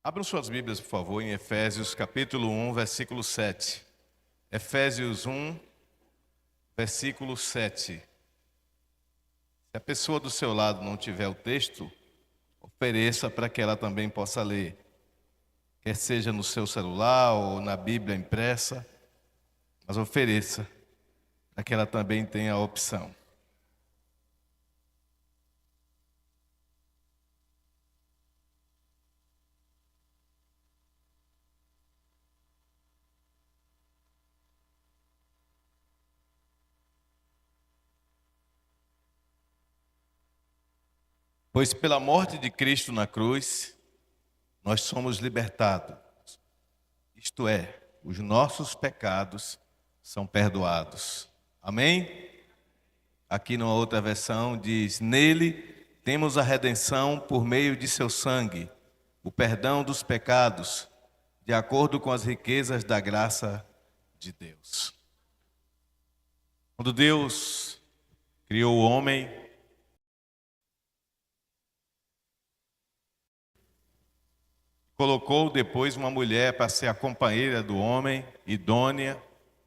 Abram suas Bíblias, por favor, em Efésios capítulo 1, versículo 7. Efésios 1, versículo 7. Se a pessoa do seu lado não tiver o texto, ofereça para que ela também possa ler. Quer seja no seu celular ou na Bíblia impressa, mas ofereça para que ela também tenha a opção. Pois pela morte de Cristo na cruz, nós somos libertados. Isto é, os nossos pecados são perdoados. Amém? Aqui numa outra versão diz: nele temos a redenção por meio de seu sangue, o perdão dos pecados, de acordo com as riquezas da graça de Deus. Quando Deus criou o homem, colocou depois uma mulher para ser a companheira do homem, idônea,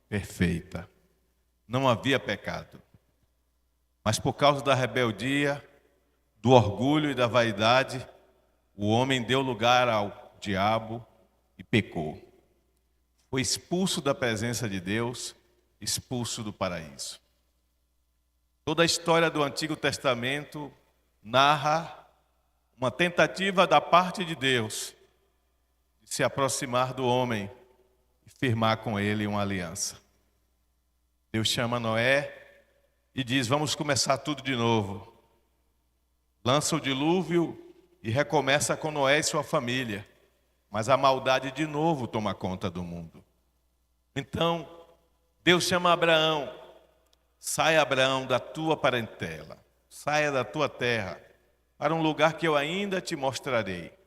perfeita. Não havia pecado. Mas por causa da rebeldia, do orgulho e da vaidade, o homem deu lugar ao diabo e pecou. Foi expulso da presença de Deus, expulso do paraíso. Toda a história do Antigo Testamento narra uma tentativa da parte de Deus de se aproximar do homem e firmar com ele uma aliança. Deus chama Noé e diz: vamos começar tudo de novo. Lança o dilúvio e recomeça com Noé e sua família. Mas a maldade de novo toma conta do mundo. Então, Deus chama Abraão: saia, Abraão, da tua parentela, saia da tua terra, para um lugar que eu ainda te mostrarei.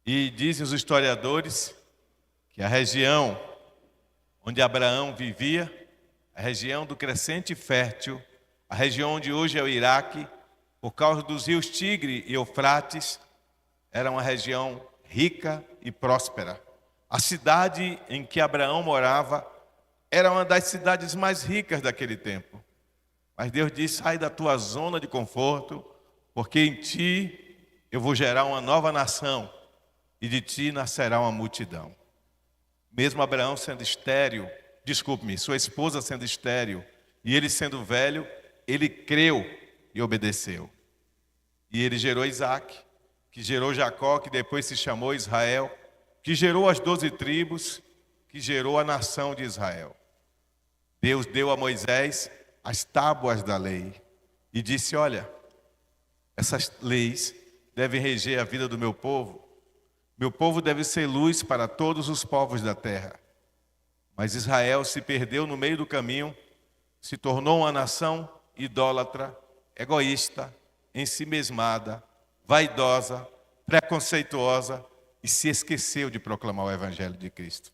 E dizem os historiadores que a região onde Abraão vivia, a região do Crescente Fértil, a região onde hoje é o Iraque, por causa dos rios Tigre e Eufrates, era uma região rica e próspera. A cidade em que Abraão morava era uma das cidades mais ricas daquele tempo. Mas Deus disse: sai da tua zona de conforto, porque em ti eu vou gerar uma nova nação e de ti nascerá uma multidão. Mesmo Abraão sendo estéril, sua esposa sendo estéril e ele sendo velho, ele creu e obedeceu. E ele gerou Isaac, que gerou Jacó, que depois se chamou Israel, que gerou as 12 tribos, que gerou a nação de Israel. Deus deu a Moisés as tábuas da lei e disse: olha, essas leis devem reger a vida do meu povo. Meu povo deve ser luz para todos os povos da terra. Mas Israel se perdeu no meio do caminho, se tornou uma nação idólatra, egoísta, ensimesmada, vaidosa, preconceituosa e se esqueceu de proclamar o Evangelho de Cristo.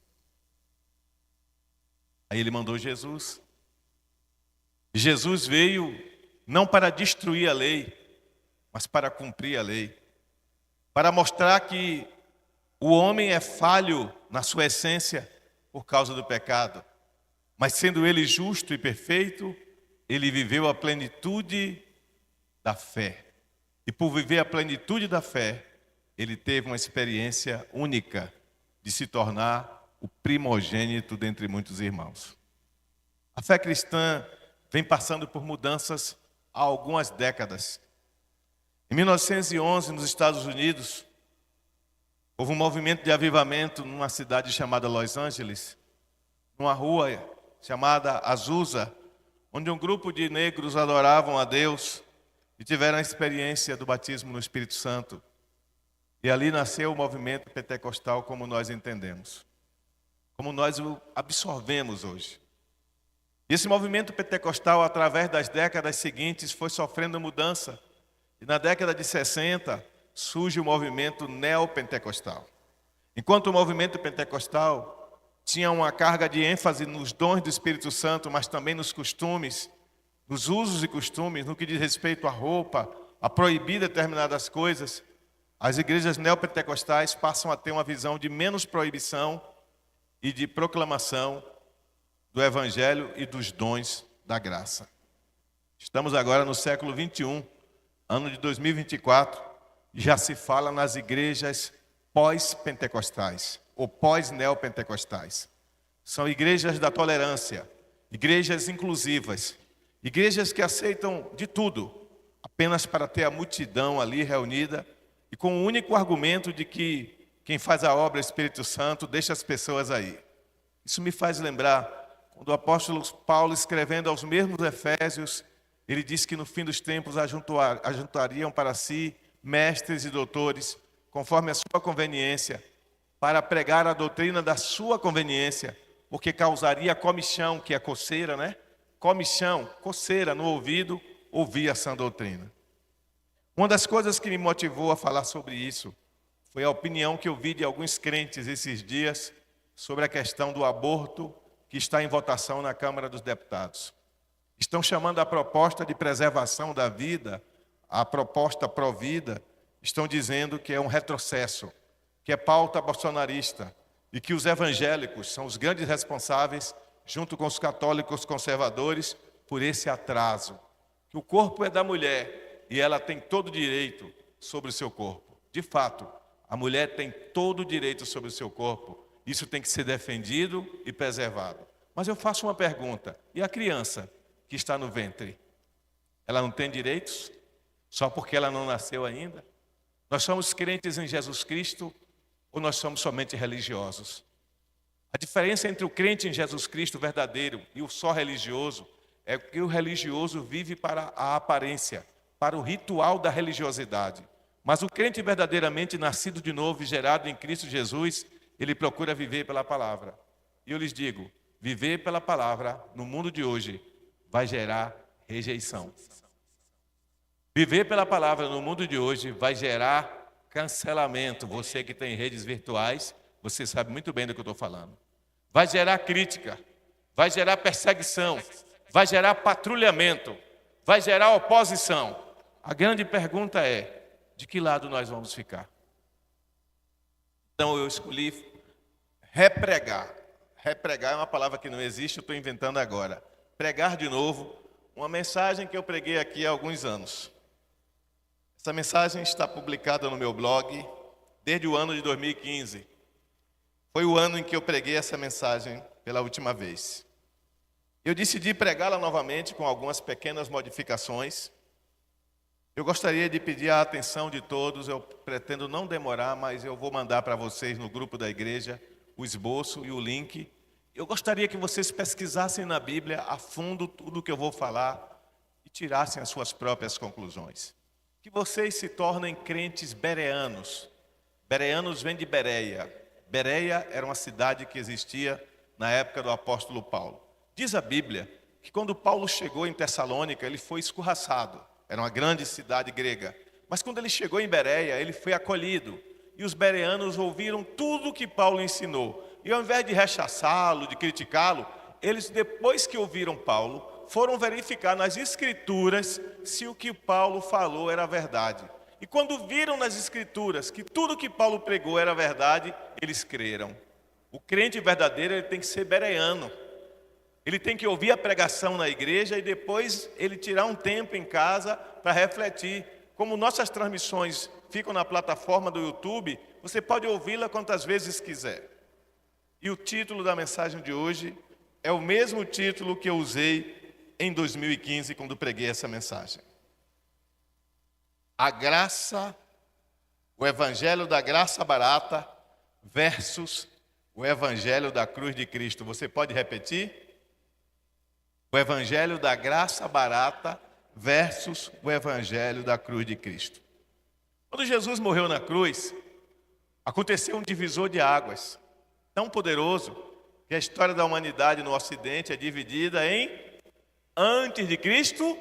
Aí ele mandou Jesus. Jesus veio não para destruir a lei, mas para cumprir a lei. Para mostrar que o homem é falho na sua essência por causa do pecado. Mas sendo ele justo e perfeito, ele viveu a plenitude da fé. E por viver a plenitude da fé, ele teve uma experiência única de se tornar o primogênito dentre muitos irmãos. A fé cristã vem passando por mudanças há algumas décadas. Em 1911, nos Estados Unidos, houve um movimento de avivamento numa cidade chamada Los Angeles, numa rua chamada Azusa, onde um grupo de negros adoravam a Deus e tiveram a experiência do batismo no Espírito Santo. E ali nasceu o movimento pentecostal como nós entendemos, como nós o absorvemos hoje. E esse movimento pentecostal, através das décadas seguintes, foi sofrendo mudança. E na década de 60, surge o movimento neopentecostal. Enquanto o movimento pentecostal tinha uma carga de ênfase nos dons do Espírito Santo, mas também nos costumes, nos usos e costumes, no que diz respeito à roupa, a proibir determinadas coisas, as igrejas neopentecostais passam a ter uma visão de menos proibição e de proclamação do Evangelho e dos dons da graça. Estamos agora no século 21, ano de 2024, e já se fala nas igrejas pós-pentecostais ou pós-neopentecostais. São igrejas da tolerância, igrejas inclusivas, igrejas que aceitam de tudo, apenas para ter a multidão ali reunida e com o único argumento de que quem faz a obra é o Espírito Santo, deixa as pessoas aí. Isso me faz lembrar, quando o apóstolo Paulo, escrevendo aos mesmos Efésios, ele diz que no fim dos tempos ajuntariam para si mestres e doutores, conforme a sua conveniência, para pregar a doutrina da sua conveniência, porque causaria comichão, que é coceira, né? Comichão, coceira no ouvido, ouvir a sã doutrina. Uma das coisas que me motivou a falar sobre isso foi a opinião que eu vi de alguns crentes esses dias sobre a questão do aborto que está em votação na Câmara dos Deputados. Estão chamando a proposta de preservação da vida, a proposta pró-vida, estão dizendo que é um retrocesso, que é pauta bolsonarista e que os evangélicos são os grandes responsáveis, junto com os católicos conservadores, por esse atraso. Que o corpo é da mulher e ela tem todo o direito sobre o seu corpo. De fato, a mulher tem todo o direito sobre o seu corpo. Isso tem que ser defendido e preservado. Mas eu faço uma pergunta: e a criança que está no ventre? Ela não tem direitos? Só porque ela não nasceu ainda? Nós somos crentes em Jesus Cristo ou nós somos somente religiosos? A diferença entre o crente em Jesus Cristo verdadeiro e o só religioso é que o religioso vive para a aparência, para o ritual da religiosidade. Mas o crente verdadeiramente nascido de novo e gerado em Cristo Jesus, ele procura viver pela palavra. E eu lhes digo, viver pela palavra no mundo de hoje vai gerar rejeição. Viver pela palavra no mundo de hoje vai gerar cancelamento. Você que tem redes virtuais, você sabe muito bem do que eu estou falando. Vai gerar crítica, vai gerar perseguição, vai gerar patrulhamento, vai gerar oposição. A grande pergunta é, de que lado nós vamos ficar? Então eu escolhi repregar. Repregar é uma palavra que não existe, eu estou inventando agora. Pregar de novo uma mensagem que eu preguei aqui há alguns anos. Essa mensagem está publicada no meu blog desde o ano de 2015. Foi o ano em que eu preguei essa mensagem pela última vez. Eu decidi pregá-la novamente com algumas pequenas modificações. Eu gostaria de pedir a atenção de todos, eu pretendo não demorar, mas eu vou mandar para vocês no grupo da igreja o esboço e o link. Eu gostaria que vocês pesquisassem na Bíblia a fundo tudo o que eu vou falar e tirassem as suas próprias conclusões. Que vocês se tornem crentes bereanos. Bereanos vem de Bereia. Bereia era uma cidade que existia na época do apóstolo Paulo. Diz a Bíblia que quando Paulo chegou em Tessalônica, ele foi escorraçado. Era uma grande cidade grega. Mas quando ele chegou em Bereia, ele foi acolhido. E os bereanos ouviram tudo que Paulo ensinou. E ao invés de rechaçá-lo, de criticá-lo, eles, depois que ouviram Paulo, foram verificar nas Escrituras se o que Paulo falou era verdade. E quando viram nas Escrituras que tudo que Paulo pregou era verdade, eles creram. O crente verdadeiro ele tem que ser bereano. Ele tem que ouvir a pregação na igreja e depois ele tirar um tempo em casa para refletir. Como nossas transmissões ficam na plataforma do YouTube, você pode ouvi-la quantas vezes quiser. E o título da mensagem de hoje é o mesmo título que eu usei em 2015 quando preguei essa mensagem. A graça, o evangelho da graça barata versus o evangelho da cruz de Cristo. Você pode repetir? O evangelho da graça barata versus o evangelho da cruz de Cristo. Quando Jesus morreu na cruz, aconteceu um divisor de águas tão poderoso que a história da humanidade no Ocidente é dividida em antes de Cristo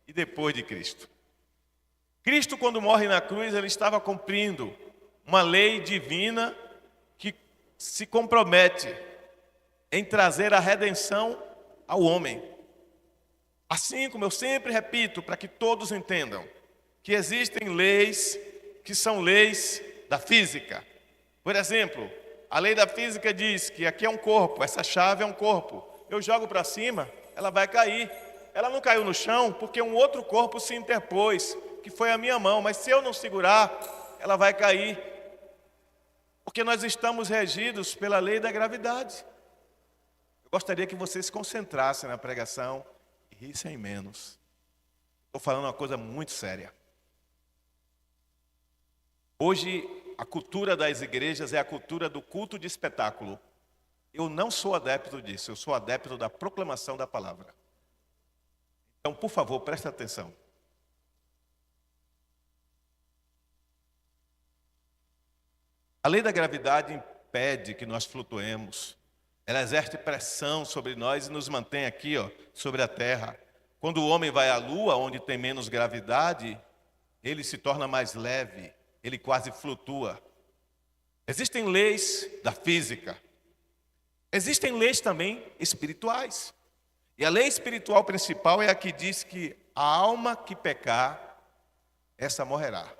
e depois de Cristo. Cristo, quando morre na cruz, ele estava cumprindo uma lei divina que se compromete em trazer a redenção ao homem. Assim como eu sempre repito, para que todos entendam, que existem leis que são leis da física. Por exemplo, a lei da física diz que aqui é um corpo, essa chave é um corpo. Eu jogo para cima, ela vai cair. Ela não caiu no chão porque um outro corpo se interpôs, que foi a minha mão. Mas se eu não segurar, ela vai cair. Porque nós estamos regidos pela lei da gravidade. Eu gostaria que vocês se concentrassem na pregação e rissem menos. Estou falando uma coisa muito séria. Hoje, a cultura das igrejas é a cultura do culto de espetáculo. Eu não sou adepto disso, eu sou adepto da proclamação da palavra. Então, por favor, preste atenção. A lei da gravidade impede que nós flutuemos. Ela exerce pressão sobre nós e nos mantém aqui, sobre a terra. Quando o homem vai à lua, onde tem menos gravidade, ele se torna mais leve, ele quase flutua. Existem leis da física. Existem leis também espirituais. E a lei espiritual principal é a que diz que a alma que pecar, essa morrerá.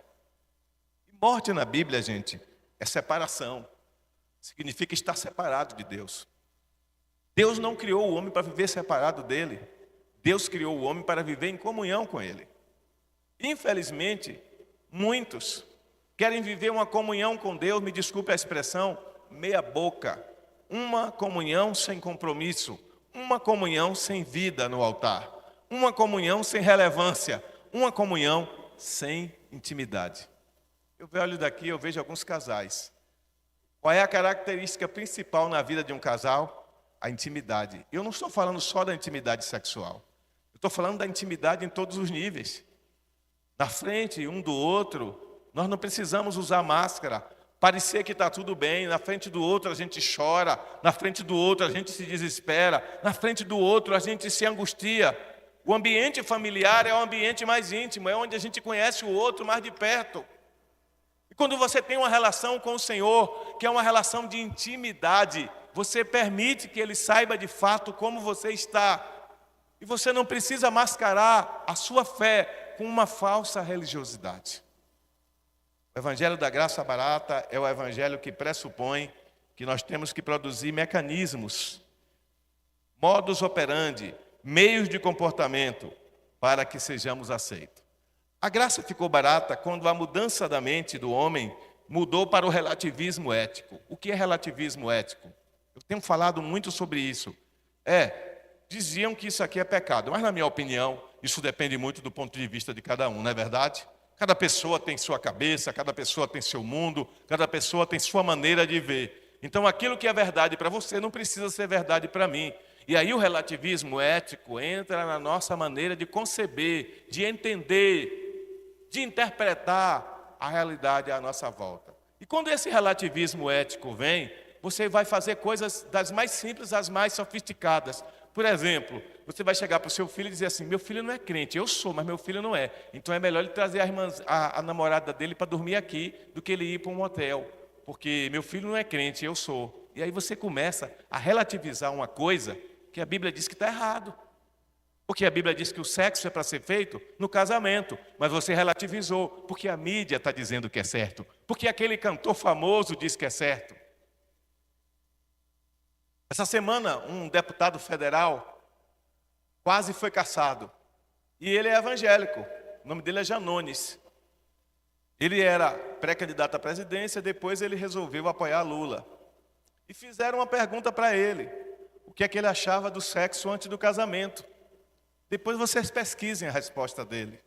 E morte na Bíblia, gente, é separação. Significa estar separado de Deus. Deus não criou o homem para viver separado dele. Deus criou o homem para viver em comunhão com ele. Infelizmente, muitos querem viver uma comunhão com Deus, me desculpe a expressão, meia boca. Uma comunhão sem compromisso. Uma comunhão sem vida no altar. Uma comunhão sem relevância. Uma comunhão sem intimidade. Eu olho daqui, eu vejo alguns casais. Qual é a característica principal na vida de um casal? A intimidade. Eu não estou falando só da intimidade sexual. Eu estou falando da intimidade em todos os níveis. Na frente um do outro, nós não precisamos usar máscara. Parecer que está tudo bem, na frente do outro a gente chora, na frente do outro a gente se desespera, na frente do outro a gente se angustia. O ambiente familiar é o ambiente mais íntimo, é onde a gente conhece o outro mais de perto. E quando você tem uma relação com o Senhor, que é uma relação de intimidade, você permite que Ele saiba de fato como você está. E você não precisa mascarar a sua fé com uma falsa religiosidade. O Evangelho da Graça Barata é o Evangelho que pressupõe que nós temos que produzir mecanismos, modus operandi, meios de comportamento para que sejamos aceitos. A graça ficou barata quando a mudança da mente do homem mudou para o relativismo ético. O que é relativismo ético? Eu tenho falado muito sobre isso. Diziam que isso aqui é pecado, mas na minha opinião, isso depende muito do ponto de vista de cada um, não é verdade? Cada pessoa tem sua cabeça, cada pessoa tem seu mundo, cada pessoa tem sua maneira de ver. Então, aquilo que é verdade para você não precisa ser verdade para mim. E aí o relativismo ético entra na nossa maneira de conceber, de entender, de interpretar a realidade à nossa volta. E quando esse relativismo ético vem, você vai fazer coisas das mais simples às mais sofisticadas. Por exemplo, você vai chegar para o seu filho e dizer assim, meu filho não é crente, eu sou, mas meu filho não é. Então é melhor ele trazer a namorada dele para dormir aqui do que ele ir para um motel. Porque meu filho não é crente, eu sou. E aí você começa a relativizar uma coisa que a Bíblia diz que está errado. Porque a Bíblia diz que o sexo é para ser feito no casamento, mas você relativizou, porque a mídia está dizendo que é certo. Porque aquele cantor famoso diz que é certo. Essa semana, um deputado federal quase foi cassado. E ele é evangélico. O nome dele é Janones. Ele era pré-candidato à presidência, depois ele resolveu apoiar Lula. E fizeram uma pergunta para ele. O que é que ele achava do sexo antes do casamento? Depois vocês pesquisem a resposta dele.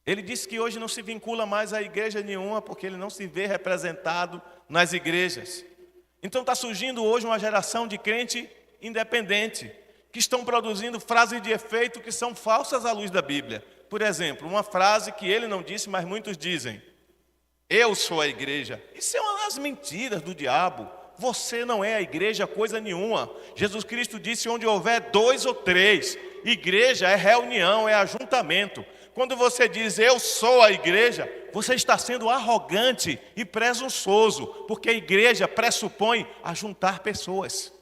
Ele disse que hoje não se vincula mais a igreja nenhuma, porque ele não se vê representado nas igrejas. Então está surgindo hoje uma geração de crente independente, que estão produzindo frases de efeito que são falsas à luz da Bíblia. Por exemplo, uma frase que ele não disse, mas muitos dizem: eu sou a igreja. Isso é uma das mentiras do diabo. Você não é a igreja coisa nenhuma. Jesus Cristo disse: onde houver 2 ou 3, igreja é reunião, é ajuntamento. Quando você diz eu sou a igreja, você está sendo arrogante e presunçoso, porque a igreja pressupõe ajuntar pessoas.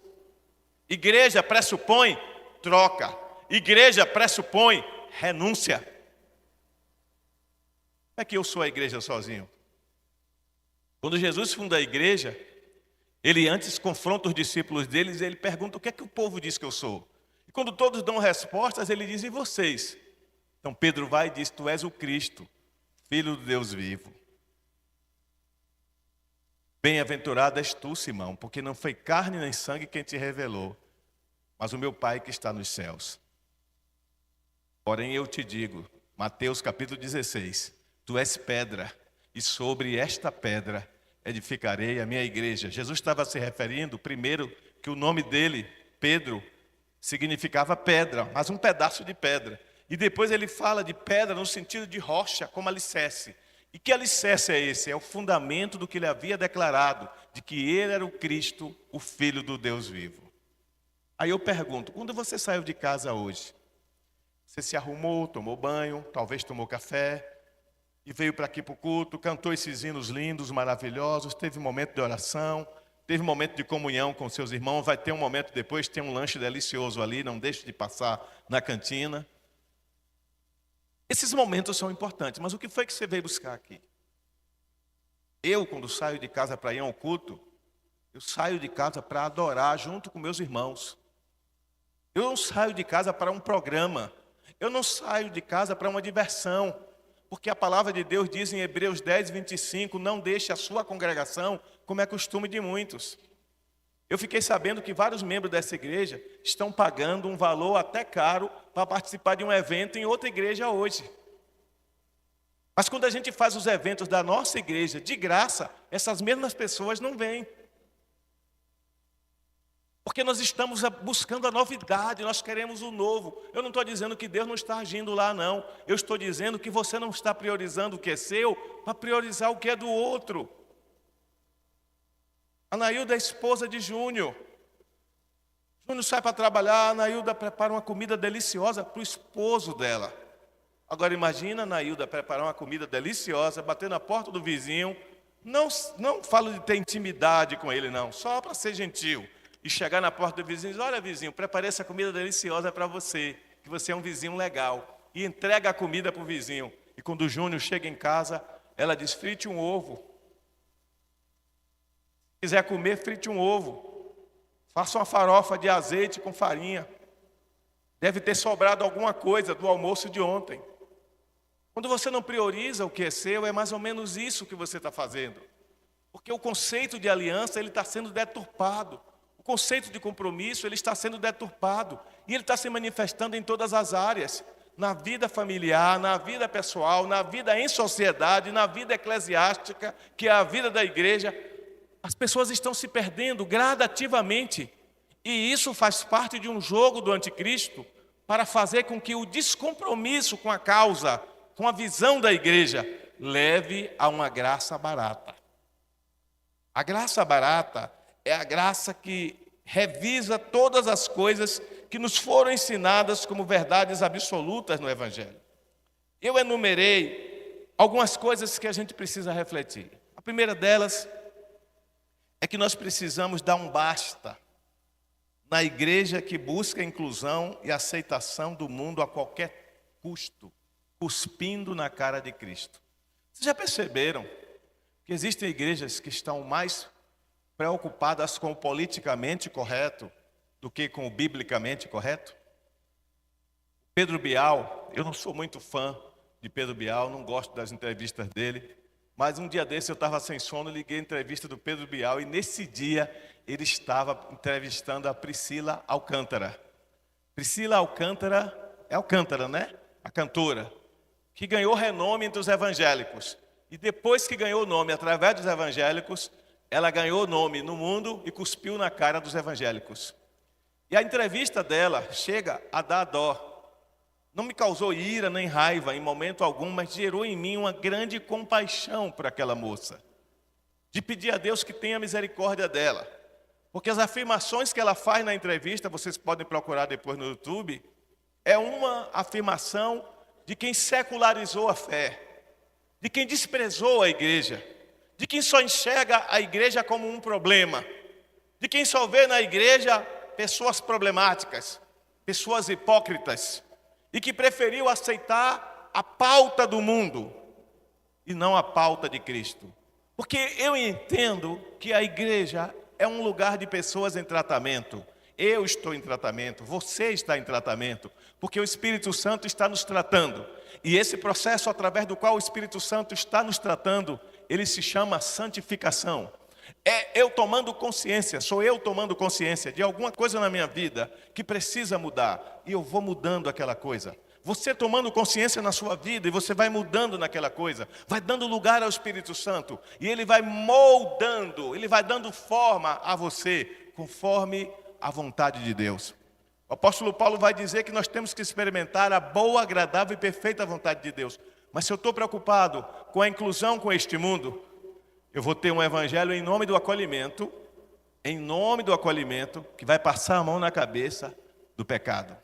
Igreja pressupõe troca. Igreja pressupõe renúncia. Não é que eu sou a igreja sozinho. Quando Jesus funda a igreja, ele antes confronta os discípulos deles e ele pergunta o que é que o povo diz que eu sou. E quando todos dão respostas, ele diz, e vocês? Então Pedro vai e diz, tu és o Cristo, Filho do Deus vivo. Bem-aventurado és tu, Simão, porque não foi carne nem sangue quem te revelou, mas o meu Pai que está nos céus. Porém eu te digo, Mateus capítulo 16, tu és pedra, e sobre esta pedra edificarei a minha igreja. Jesus estava se referindo, primeiro, que o nome dele, Pedro, significava pedra, mas um pedaço de pedra. E depois ele fala de pedra no sentido de rocha, como alicerce. E que alicerce é esse? É o fundamento do que ele havia declarado, de que ele era o Cristo, o Filho do Deus vivo. Aí eu pergunto, quando você saiu de casa hoje, você se arrumou, tomou banho, talvez tomou café, e veio para aqui para o culto, cantou esses hinos lindos, maravilhosos, teve um momento de oração, teve um momento de comunhão com seus irmãos, vai ter um momento depois, tem um lanche delicioso ali, não deixe de passar na cantina. Esses momentos são importantes, mas o que foi que você veio buscar aqui? Eu, quando saio de casa para ir ao culto, eu saio de casa para adorar junto com meus irmãos. Eu não saio de casa para um programa. Eu não saio de casa para uma diversão. Porque a palavra de Deus diz em Hebreus 10, 25, não deixe a sua congregação como é costume de muitos. Eu fiquei sabendo que vários membros dessa igreja estão pagando um valor até caro para participar de um evento em outra igreja hoje. Mas quando a gente faz os eventos da nossa igreja de graça, essas mesmas pessoas não vêm. Porque nós estamos buscando a novidade, nós queremos o novo. Eu não estou dizendo que Deus não está agindo lá, não. Eu estou dizendo que você não está priorizando o que é seu para priorizar o que é do outro. A Anailda é esposa de Júnior. Júnior sai para trabalhar, a Anailda prepara uma comida deliciosa para o esposo dela. Agora imagina a Anailda preparar uma comida deliciosa, bater na porta do vizinho. Não falo de ter intimidade com ele, não, só para ser gentil. E chegar na porta do vizinho e dizer, olha vizinho, preparei essa comida deliciosa para você, que você é um vizinho legal. E entrega a comida para o vizinho. E quando o Júnior chega em casa, ela diz, frite um ovo. Se quiser comer, frite um ovo. Faça uma farofa de azeite com farinha. Deve ter sobrado alguma coisa do almoço de ontem. Quando você não prioriza o que é seu, é mais ou menos isso que você está fazendo. Porque o conceito de aliança ele está sendo deturpado. O conceito de compromisso ele está sendo deturpado. E ele está se manifestando em todas as áreas. Na vida familiar, na vida pessoal, na vida em sociedade, na vida eclesiástica, que é a vida da igreja. As pessoas estão se perdendo gradativamente. E isso faz parte de um jogo do anticristo para fazer com que o descompromisso com a causa, com a visão da igreja, leve a uma graça barata. A graça barata é a graça que revisa todas as coisas que nos foram ensinadas como verdades absolutas no Evangelho. Eu enumerei algumas coisas que a gente precisa refletir. A primeira delas é que nós precisamos dar um basta na igreja que busca a inclusão e aceitação do mundo a qualquer custo, cuspindo na cara de Cristo. Vocês já perceberam que existem igrejas que estão mais preocupadas com o politicamente correto do que com o biblicamente correto? Pedro Bial, eu não sou muito fã de Pedro Bial, não gosto das entrevistas dele, mas um dia desse eu estava sem sono, liguei a entrevista do Pedro Bial e nesse dia ele estava entrevistando a Priscila Alcântara. Priscila Alcântara, é Alcântara, né? A cantora, que ganhou renome entre os evangélicos. E depois que ganhou o nome através dos evangélicos, ela ganhou nome no mundo e cuspiu na cara dos evangélicos. E a entrevista dela chega a dar dó. Não me causou ira nem raiva em momento algum, mas gerou em mim uma grande compaixão por aquela moça. De pedir a Deus que tenha misericórdia dela. Porque as afirmações que ela faz na entrevista, vocês podem procurar depois no YouTube, é uma afirmação de quem secularizou a fé, de quem desprezou a igreja, de quem só enxerga a igreja como um problema, de quem só vê na igreja pessoas problemáticas, pessoas hipócritas, e que preferiu aceitar a pauta do mundo e não a pauta de Cristo. Porque eu entendo que a igreja é um lugar de pessoas em tratamento. Eu estou em tratamento, você está em tratamento, porque o Espírito Santo está nos tratando. E esse processo através do qual o Espírito Santo está nos tratando, ele se chama santificação. É eu tomando consciência, sou eu tomando consciência de alguma coisa na minha vida que precisa mudar. E eu vou mudando aquela coisa. Você tomando consciência na sua vida e você vai mudando naquela coisa, vai dando lugar ao Espírito Santo. E ele vai moldando, ele vai dando forma a você, conforme a vontade de Deus. O apóstolo Paulo vai dizer que nós temos que experimentar a boa, agradável e perfeita vontade de Deus. Mas se eu estou preocupado com a inclusão com este mundo, eu vou ter um evangelho em nome do acolhimento, que vai passar a mão na cabeça do pecado.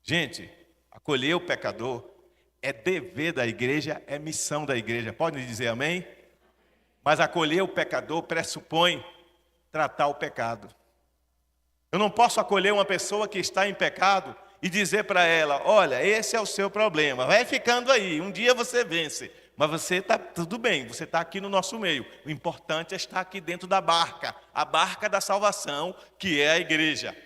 Gente, acolher o pecador é dever da igreja, é missão da igreja. Pode dizer amém? Mas acolher o pecador pressupõe tratar o pecado. Eu não posso acolher uma pessoa que está em pecado e dizer para ela, olha, esse é o seu problema, vai ficando aí, um dia você vence. Mas você está tudo bem, você está aqui no nosso meio. O importante é estar aqui dentro da barca, a barca da salvação, que é a igreja.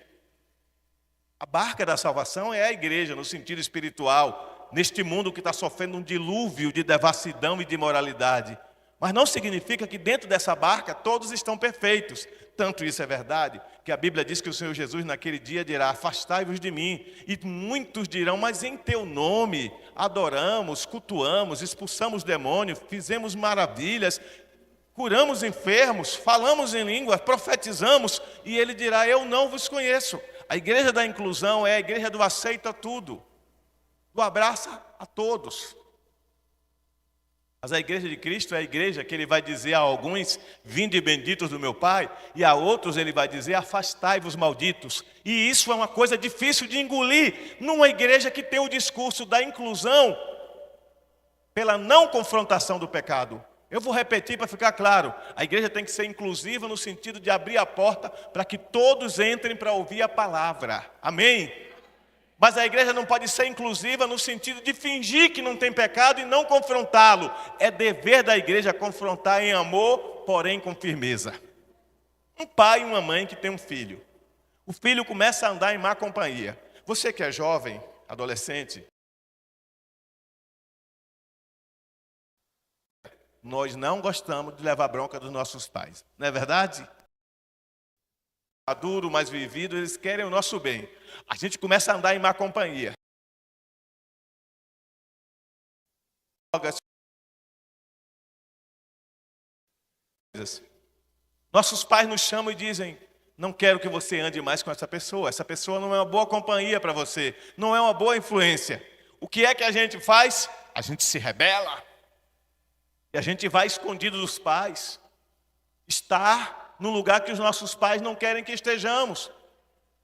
A barca da salvação é a igreja, no sentido espiritual, neste mundo que está sofrendo um dilúvio de devassidão e de imoralidade. Mas não significa que dentro dessa barca todos estão perfeitos. Tanto isso é verdade, que a Bíblia diz que o Senhor Jesus naquele dia dirá, afastai-vos de mim. E muitos dirão, mas em teu nome adoramos, cultuamos, expulsamos demônios, fizemos maravilhas, curamos enfermos, falamos em língua, profetizamos. E ele dirá, eu não vos conheço. A igreja da inclusão é a igreja do aceita tudo, do abraça a todos. Mas a igreja de Cristo é a igreja que ele vai dizer a alguns, vinde benditos do meu Pai, e a outros ele vai dizer, afastai-vos malditos. E isso é uma coisa difícil de engolir, numa igreja que tem o discurso da inclusão, pela não confrontação do pecado. Eu vou repetir para ficar claro, a igreja tem que ser inclusiva no sentido de abrir a porta para que todos entrem para ouvir a palavra. Amém? Mas a igreja não pode ser inclusiva no sentido de fingir que não tem pecado e não confrontá-lo. É dever da igreja confrontar em amor, porém com firmeza. Um pai e uma mãe que tem um filho. O filho começa a andar em má companhia. Você que é jovem, adolescente, nós não gostamos de levar bronca dos nossos pais. Não é verdade? Maduro, mais vivido, eles querem o nosso bem. A gente começa a andar em má companhia. Nossos pais nos chamam e dizem, não quero que você ande mais com essa pessoa não é uma boa companhia para você, não é uma boa influência. O que é que a gente faz? A gente se rebela. E a gente vai escondido dos pais. Estar no lugar que os nossos pais não querem que estejamos.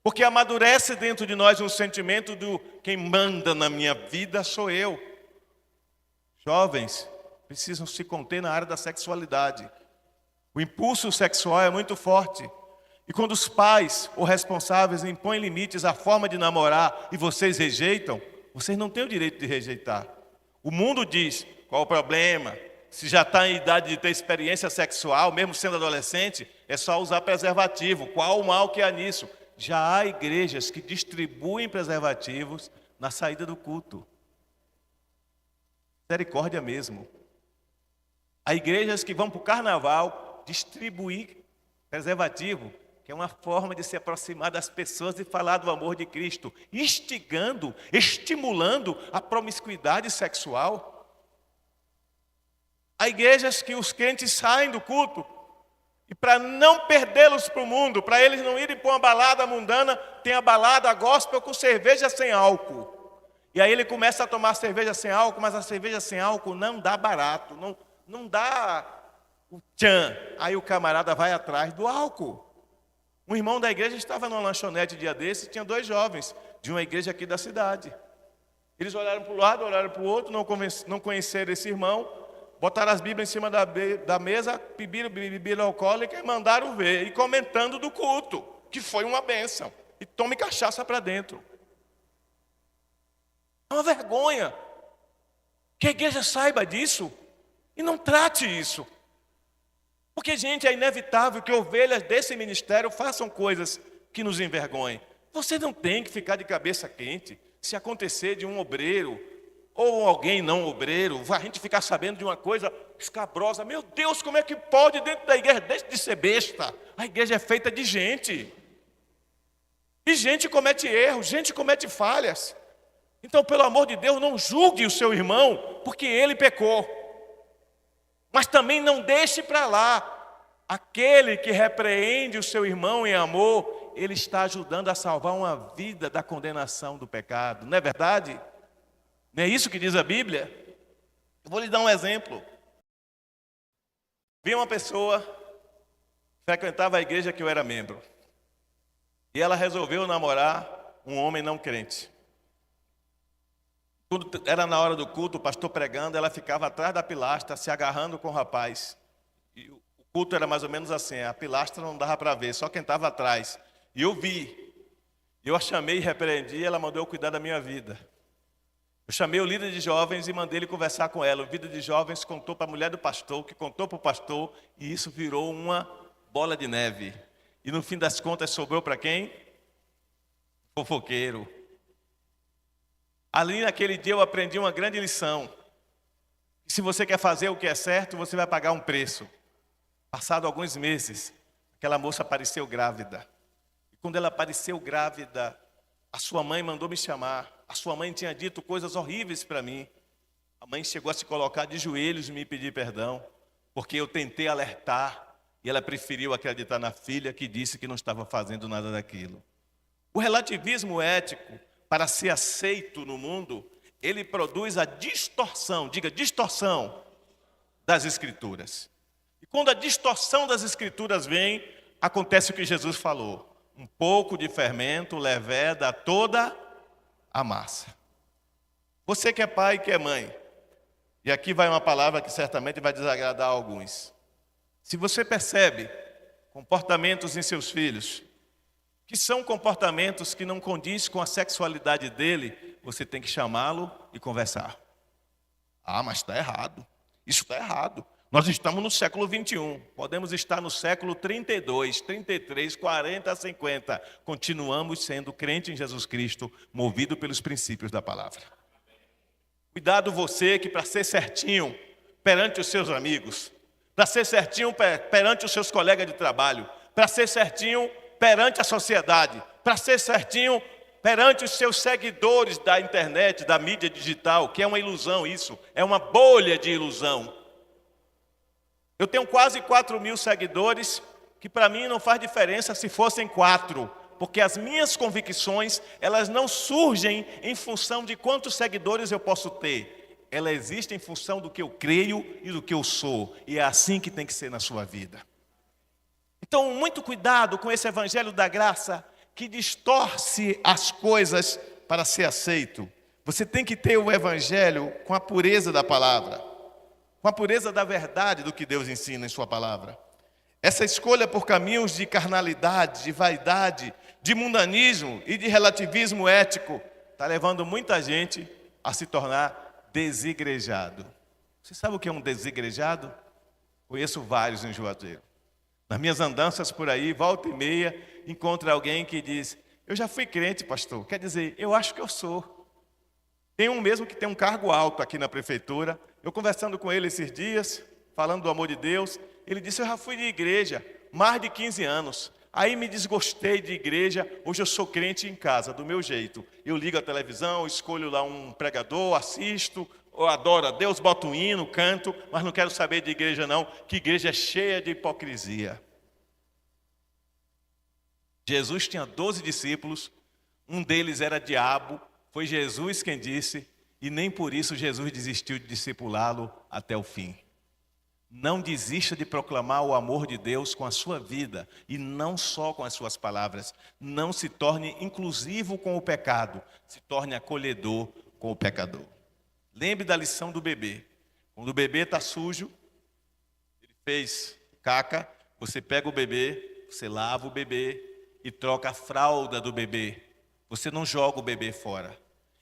Porque amadurece dentro de nós um sentimento do quem manda na minha vida sou eu. Jovens precisam se conter na área da sexualidade. O impulso sexual é muito forte. E quando os pais ou responsáveis impõem limites à forma de namorar e vocês rejeitam, vocês não têm o direito de rejeitar. O mundo diz, qual o problema? Se já está em idade de ter experiência sexual, mesmo sendo adolescente, é só usar preservativo. Qual o mal que há nisso? Já há igrejas que distribuem preservativos na saída do culto. Misericórdia mesmo. Há igrejas que vão para o carnaval distribuir preservativo, que é uma forma de se aproximar das pessoas e falar do amor de Cristo, instigando, estimulando a promiscuidade sexual. Há igrejas que os crentes saem do culto e para não perdê-los para o mundo, para eles não irem para uma balada mundana, tem a balada gospel com cerveja sem álcool. E aí ele começa a tomar cerveja sem álcool, mas a cerveja sem álcool não dá barato, não dá o tchan. Aí o camarada vai atrás do álcool. Um irmão da igreja estava numa lanchonete dia desse, tinha 2 jovens de uma igreja aqui da cidade. Eles olharam para o lado, olharam para o outro, não conheceram esse irmão, botaram as Bíblias em cima da mesa, beberam bebida alcoólica e mandaram ver, e comentando do culto, que foi uma bênção. E tome cachaça para dentro. É uma vergonha que a igreja saiba disso e não trate isso. Porque, gente, é inevitável que ovelhas desse ministério façam coisas que nos envergonhem. Você não tem que ficar de cabeça quente se acontecer de um obreiro ou alguém não obreiro, a gente ficar sabendo de uma coisa escabrosa. Meu Deus, como é que pode dentro da igreja? Deixa de ser besta. A igreja é feita de gente. E gente comete erros, gente comete falhas. Então, pelo amor de Deus, não julgue o seu irmão porque ele pecou. Mas também não deixe para lá. Aquele que repreende o seu irmão em amor, ele está ajudando a salvar uma vida da condenação do pecado. Não é verdade? Não é isso que diz a Bíblia? Eu vou lhe dar um exemplo. Vi uma pessoa que frequentava a igreja que eu era membro. E ela resolveu namorar um homem não crente. Quando era na hora do culto, o pastor pregando, ela ficava atrás da pilastra, se agarrando com o rapaz. E o culto era mais ou menos assim, a pilastra não dava para ver, só quem estava atrás. E eu vi. Eu a chamei e repreendi, e ela mandou eu cuidar da minha vida. Eu chamei o líder de jovens e mandei ele conversar com ela. O líder de jovens contou para a mulher do pastor, que contou para o pastor, e isso virou uma bola de neve. E no fim das contas sobrou para quem? Fofoqueiro. Ali naquele dia eu aprendi uma grande lição. Se você quer fazer o que é certo, você vai pagar um preço. Passado alguns meses, aquela moça apareceu grávida. E quando ela apareceu grávida, a sua mãe mandou me chamar. A sua mãe tinha dito coisas horríveis para mim. A mãe chegou a se colocar de joelhos e me pedir perdão, porque eu tentei alertar e ela preferiu acreditar na filha que disse que não estava fazendo nada daquilo. O relativismo ético, para ser aceito no mundo, ele produz a distorção, diga distorção, das Escrituras. E quando a distorção das Escrituras vem, acontece o que Jesus falou. Um pouco de fermento leveda toda a massa. Você que é pai, que é mãe, e aqui vai uma palavra que certamente vai desagradar a alguns. Se você percebe comportamentos em seus filhos, que são comportamentos que não condizem com a sexualidade dele, você tem que chamá-lo e conversar. Ah, mas está errado. Isso está errado. Nós estamos no século 21. Podemos estar no século 32, 33, 40, 50. Continuamos sendo crente em Jesus Cristo, movido pelos princípios da palavra. Cuidado você que para ser certinho perante os seus amigos, para ser certinho perante os seus colegas de trabalho, para ser certinho perante a sociedade, para ser certinho perante os seus seguidores da internet, da mídia digital, que é uma ilusão isso, é uma bolha de ilusão. Eu tenho quase 4.000 seguidores, que para mim não faz diferença se fossem 4, porque as minhas convicções, elas não surgem em função de quantos seguidores eu posso ter. Ela existe em função do que eu creio e do que eu sou, e é assim que tem que ser na sua vida. Então, muito cuidado com esse evangelho da graça que distorce as coisas para ser aceito. Você tem que ter o evangelho com a pureza da palavra, com a pureza da verdade do que Deus ensina em sua palavra. Essa escolha por caminhos de carnalidade, de vaidade, de mundanismo e de relativismo ético está levando muita gente a se tornar desigrejado. Você sabe o que é um desigrejado? Conheço vários em Juazeiro. Nas minhas andanças por aí, volta e meia, encontro alguém que diz: eu já fui crente, pastor. Quer dizer, eu acho que eu sou. Tem um mesmo que tem um cargo alto aqui na prefeitura. Eu conversando com ele esses dias, falando do amor de Deus, ele disse: eu já fui de igreja, mais de 15 anos. Aí me desgostei de igreja, hoje eu sou crente em casa, do meu jeito. Eu ligo a televisão, escolho lá um pregador, assisto, eu adoro a Deus, boto um hino, canto, mas não quero saber de igreja não, que igreja é cheia de hipocrisia. Jesus tinha 12 discípulos, um deles era diabo, foi Jesus quem disse, e nem por isso Jesus desistiu de discipulá-lo até o fim. Não desista de proclamar o amor de Deus com a sua vida, e não só com as suas palavras. Não se torne inclusivo com o pecado, se torne acolhedor com o pecador. Lembre da lição do bebê. Quando o bebê está sujo, ele fez caca, você pega o bebê, você lava o bebê e troca a fralda do bebê. Você não joga o bebê fora.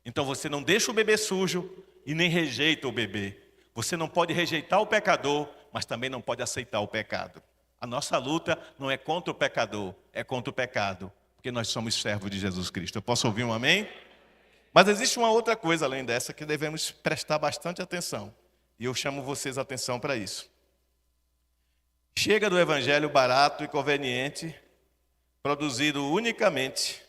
Então você não deixa o bebê sujo e nem rejeita o bebê. Você não pode rejeitar o pecador, mas também não pode aceitar o pecado. A nossa luta não é contra o pecador, é contra o pecado, porque nós somos servos de Jesus Cristo. Eu posso ouvir um amém? Mas existe uma outra coisa além dessa que devemos prestar bastante atenção. E eu chamo vocês a atenção para isso. Chega do evangelho barato e conveniente, produzido unicamente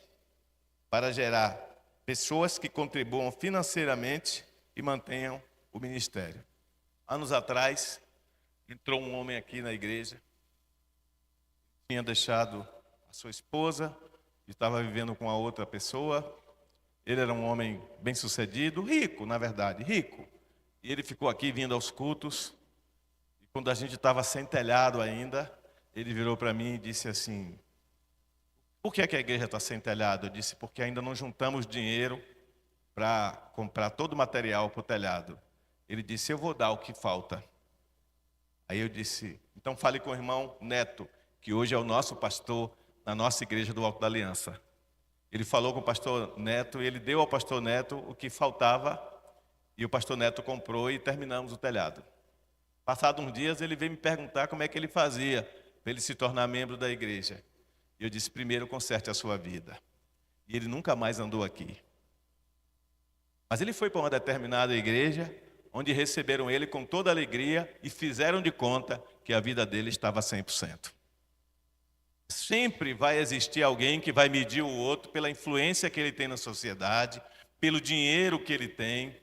para gerar pessoas que contribuam financeiramente e mantenham o ministério. Anos atrás, entrou um homem aqui na igreja, tinha deixado a sua esposa, estava vivendo com a outra pessoa. Ele era um homem bem-sucedido, rico, na verdade, rico. E ele ficou aqui vindo aos cultos. E quando a gente estava sem telhado ainda, ele virou para mim e disse assim: por que é que a igreja está sem telhado? Eu disse: porque ainda não juntamos dinheiro para comprar todo o material para o telhado. Ele disse: eu vou dar o que falta. Aí eu disse: então fale com o irmão Neto, que hoje é o nosso pastor na nossa igreja do Alto da Aliança. Ele falou com o pastor Neto e ele deu ao pastor Neto o que faltava, e o pastor Neto comprou e terminamos o telhado. Passados uns dias ele veio me perguntar como é que ele fazia para ele se tornar membro da igreja. E eu disse: primeiro conserte a sua vida. E ele nunca mais andou aqui. Mas ele foi para uma determinada igreja, onde receberam ele com toda alegria e fizeram de conta que a vida dele estava 100%. Sempre vai existir alguém que vai medir o outro pela influência que ele tem na sociedade, pelo dinheiro que ele tem,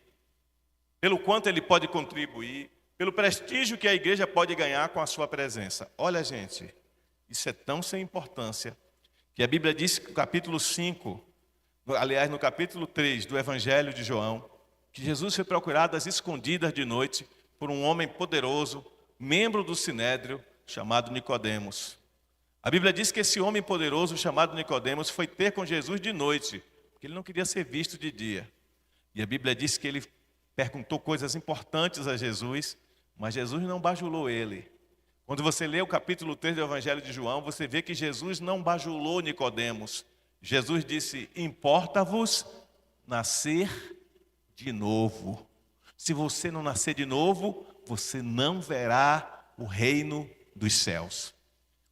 pelo quanto ele pode contribuir, pelo prestígio que a igreja pode ganhar com a sua presença. Olha, gente, isso é tão sem importância, que a Bíblia diz que no capítulo 5, aliás, no capítulo 3 do Evangelho de João, que Jesus foi procurado às escondidas de noite por um homem poderoso, membro do Sinédrio, chamado Nicodemos. A Bíblia diz que esse homem poderoso, chamado Nicodemos, foi ter com Jesus de noite, porque ele não queria ser visto de dia. E a Bíblia diz que ele perguntou coisas importantes a Jesus, mas Jesus não bajulou ele. Quando você lê o capítulo 3 do Evangelho de João, você vê que Jesus não bajulou Nicodemos. Jesus disse: importa-vos nascer de novo. Se você não nascer de novo, você não verá o reino dos céus.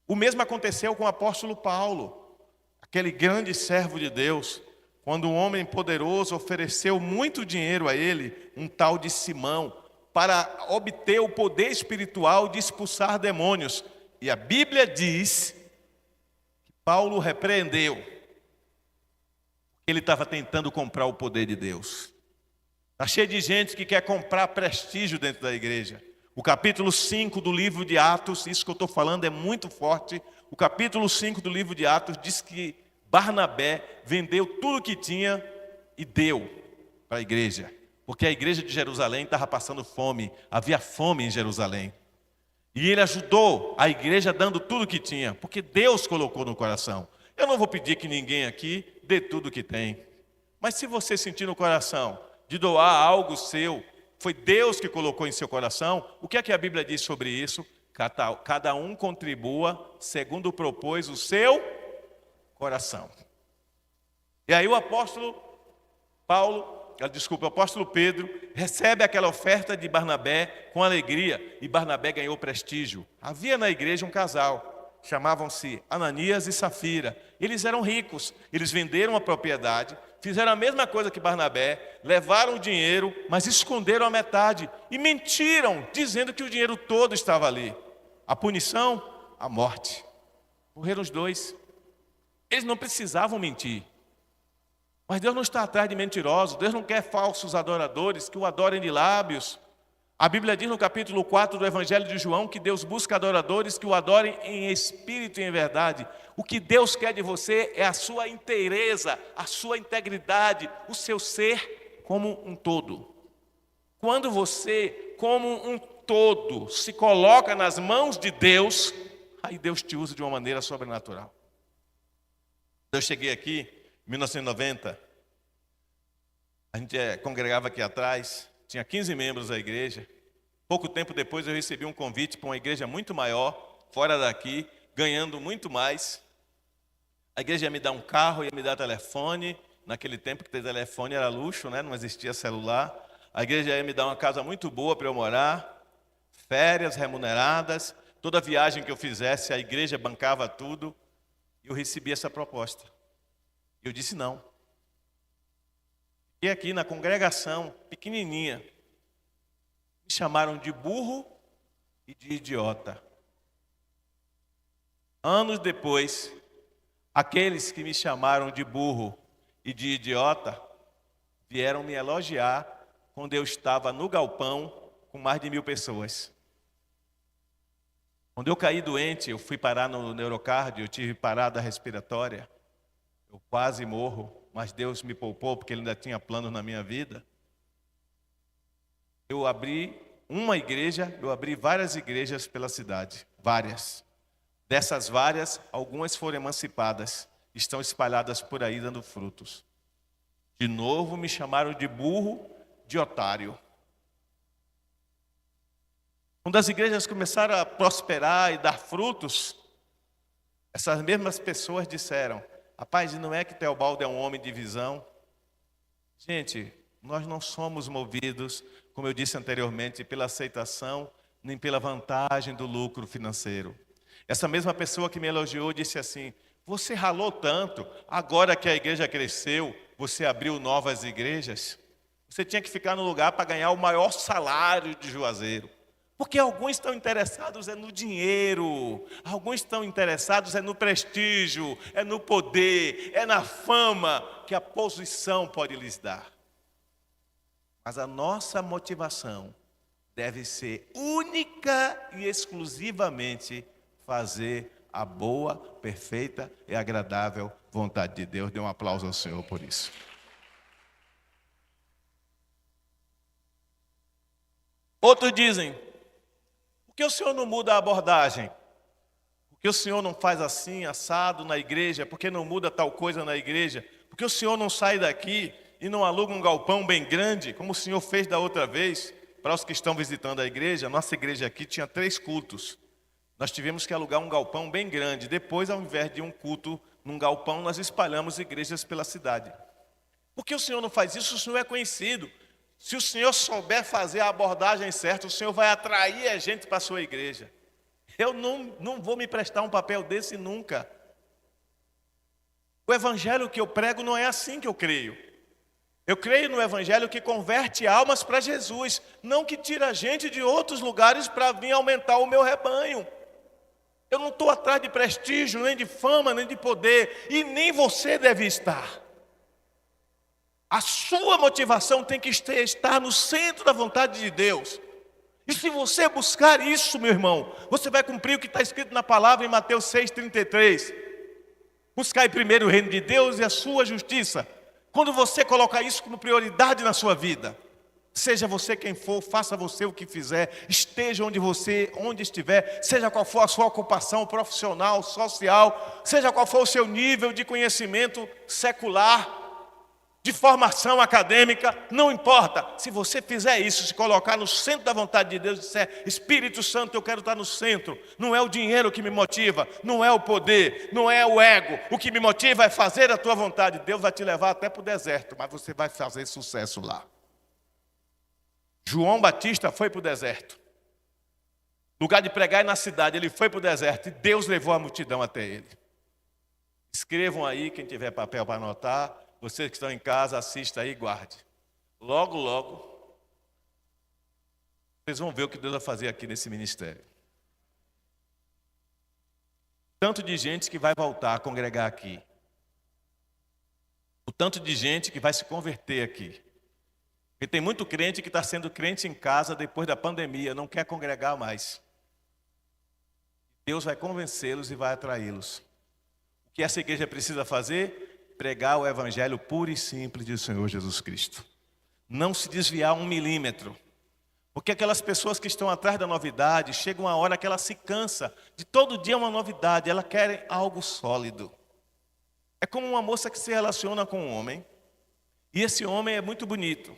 O mesmo aconteceu com o apóstolo Paulo, aquele grande servo de Deus, quando um homem poderoso ofereceu muito dinheiro a ele, um tal de Simão, para obter o poder espiritual de expulsar demônios. E a Bíblia diz que Paulo repreendeu. Ele estava tentando comprar o poder de Deus. Está cheio de gente que quer comprar prestígio dentro da igreja. O capítulo 5 do livro de Atos, isso que eu estou falando é muito forte. O capítulo 5 do livro de Atos diz que Barnabé vendeu tudo que tinha e deu para a igreja. Porque a igreja de Jerusalém estava passando fome, havia fome em Jerusalém. E ele ajudou a igreja dando tudo que tinha, porque Deus colocou no coração. Eu não vou pedir que ninguém aqui dê tudo que tem. Mas se você sentir no coração de doar algo seu, foi Deus que colocou em seu coração, o que é que a Bíblia diz sobre isso? Cada um contribua segundo propôs o seu coração. E aí o apóstolo Pedro recebe aquela oferta de Barnabé com alegria, e Barnabé ganhou prestígio. Havia na igreja um casal, chamavam-se Ananias e Safira. Eles eram ricos, eles venderam a propriedade, fizeram a mesma coisa que Barnabé, levaram o dinheiro, mas esconderam a metade e mentiram, dizendo que o dinheiro todo estava ali. A punição? A morte. Morreram os dois. Eles não precisavam mentir. Mas Deus não está atrás de mentirosos, Deus não quer falsos adoradores que o adorem de lábios. A Bíblia diz no capítulo 4 do Evangelho de João que Deus busca adoradores que o adorem em espírito e em verdade. O que Deus quer de você é a sua inteireza, a sua integridade, o seu ser como um todo. Quando você, como um todo, se coloca nas mãos de Deus, aí Deus te usa de uma maneira sobrenatural. Eu cheguei aqui em 1990, a gente congregava aqui atrás, tinha 15 membros da igreja. Pouco tempo depois eu recebi um convite para uma igreja muito maior, fora daqui, ganhando muito mais. A igreja ia me dar um carro, ia me dar telefone. Naquele tempo que ter telefone era luxo, né? Não existia celular. A igreja ia me dar uma casa muito boa para eu morar. férias remuneradas, toda viagem que eu fizesse, a igreja bancava tudo. Eu recebi essa proposta. Eu disse não. E aqui na congregação, pequenininha, me chamaram de burro e de idiota. Anos depois, aqueles que me chamaram de burro e de idiota vieram me elogiar quando eu estava no galpão com mais de 1000 pessoas. Quando eu caí doente, eu fui parar no neurocardio, eu tive parada respiratória. Eu quase morro, mas Deus me poupou porque Ele ainda tinha planos na minha vida. Eu abri uma igreja, eu abri várias igrejas pela cidade, várias. Dessas várias, algumas foram emancipadas, estão espalhadas por aí dando frutos. De novo me chamaram de burro, de otário. Quando as igrejas começaram a prosperar e dar frutos, essas mesmas pessoas disseram: rapaz, não é que Teobaldo é um homem de visão? Gente, nós não somos movidos, como eu disse anteriormente, pela aceitação, nem pela vantagem do lucro financeiro. Essa mesma pessoa que me elogiou disse assim: você ralou tanto, agora que a igreja cresceu, você abriu novas igrejas? Você tinha que ficar no lugar para ganhar o maior salário de Juazeiro. Porque alguns estão interessados no dinheiro, alguns estão interessados no prestígio, no poder, na fama que a posição pode lhes dar. Mas a nossa motivação deve ser única e exclusivamente fazer a boa, perfeita e agradável vontade de Deus. Dê um aplauso ao Senhor por isso. Outros dizem: por que o Senhor não muda a abordagem? Por que o Senhor não faz assim, assado na igreja? Por que não muda tal coisa na igreja? Por que o Senhor não sai daqui e não aluga um galpão bem grande, como o Senhor fez da outra vez? Para os que estão visitando a igreja, nossa igreja aqui tinha 3 cultos. Nós tivemos que alugar um galpão bem grande. Depois, ao invés de um culto num galpão, nós espalhamos igrejas pela cidade. Por que o Senhor não faz isso? O Senhor é conhecido. Se o Senhor souber fazer a abordagem certa, o Senhor vai atrair a gente para a sua igreja. Eu não vou me prestar um papel desse nunca. O evangelho que eu prego não é assim que eu creio. Eu creio no evangelho que converte almas para Jesus, não que tira gente de outros lugares para vir aumentar o meu rebanho. Eu não estou atrás de prestígio, nem de fama, nem de poder, e nem você deve estar. A sua motivação tem que estar no centro da vontade de Deus. E se você buscar isso, meu irmão, você vai cumprir o que está escrito na palavra em Mateus 6,33. Buscai primeiro o reino de Deus e a sua justiça. Quando você colocar isso como prioridade na sua vida, seja você quem for, faça você o que fizer, esteja onde estiver, seja qual for a sua ocupação profissional, social, seja qual for o seu nível de conhecimento secular, de formação acadêmica, não importa. Se você fizer isso, se colocar no centro da vontade de Deus, disser: Espírito Santo, eu quero estar no centro. Não é o dinheiro que me motiva, não é o poder, não é o ego. O que me motiva é fazer a tua vontade. Deus vai te levar até para o deserto, mas você vai fazer sucesso lá. João Batista foi para o deserto. Lugar de pregar é na cidade, ele foi para o deserto e Deus levou a multidão até ele. Escrevam aí, quem tiver papel para anotar. Vocês que estão em casa, assista aí e guarde. Logo, logo, vocês vão ver o que Deus vai fazer aqui nesse ministério. Tanto de gente que vai voltar a congregar aqui. O tanto de gente que vai se converter aqui. Porque tem muito crente que está sendo crente em casa depois da pandemia, não quer congregar mais. Deus vai convencê-los e vai atraí-los. O que essa igreja precisa fazer? Pregar o evangelho puro e simples do Senhor Jesus Cristo. Não se desviar 1 milímetro. Porque aquelas pessoas que estão atrás da novidade, chega uma hora que ela se cansa de todo dia uma novidade, ela quer algo sólido. É como uma moça que se relaciona com um homem, e esse homem é muito bonito.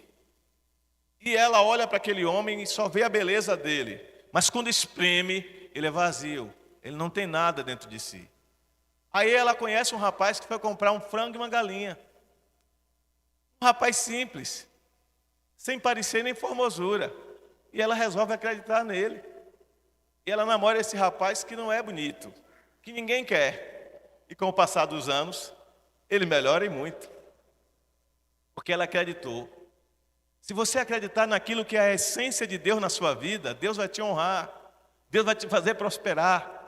E ela olha para aquele homem e só vê a beleza dele. Mas quando espreme, ele é vazio, ele não tem nada dentro de si. Aí ela conhece um rapaz que foi comprar um frango e uma galinha. Um rapaz simples, sem parecer nem formosura. E ela resolve acreditar nele. E ela namora esse rapaz que não é bonito, que ninguém quer. E com o passar dos anos, ele melhora e muito. Porque ela acreditou. Se você acreditar naquilo que é a essência de Deus na sua vida, Deus vai te honrar. Deus vai te fazer prosperar.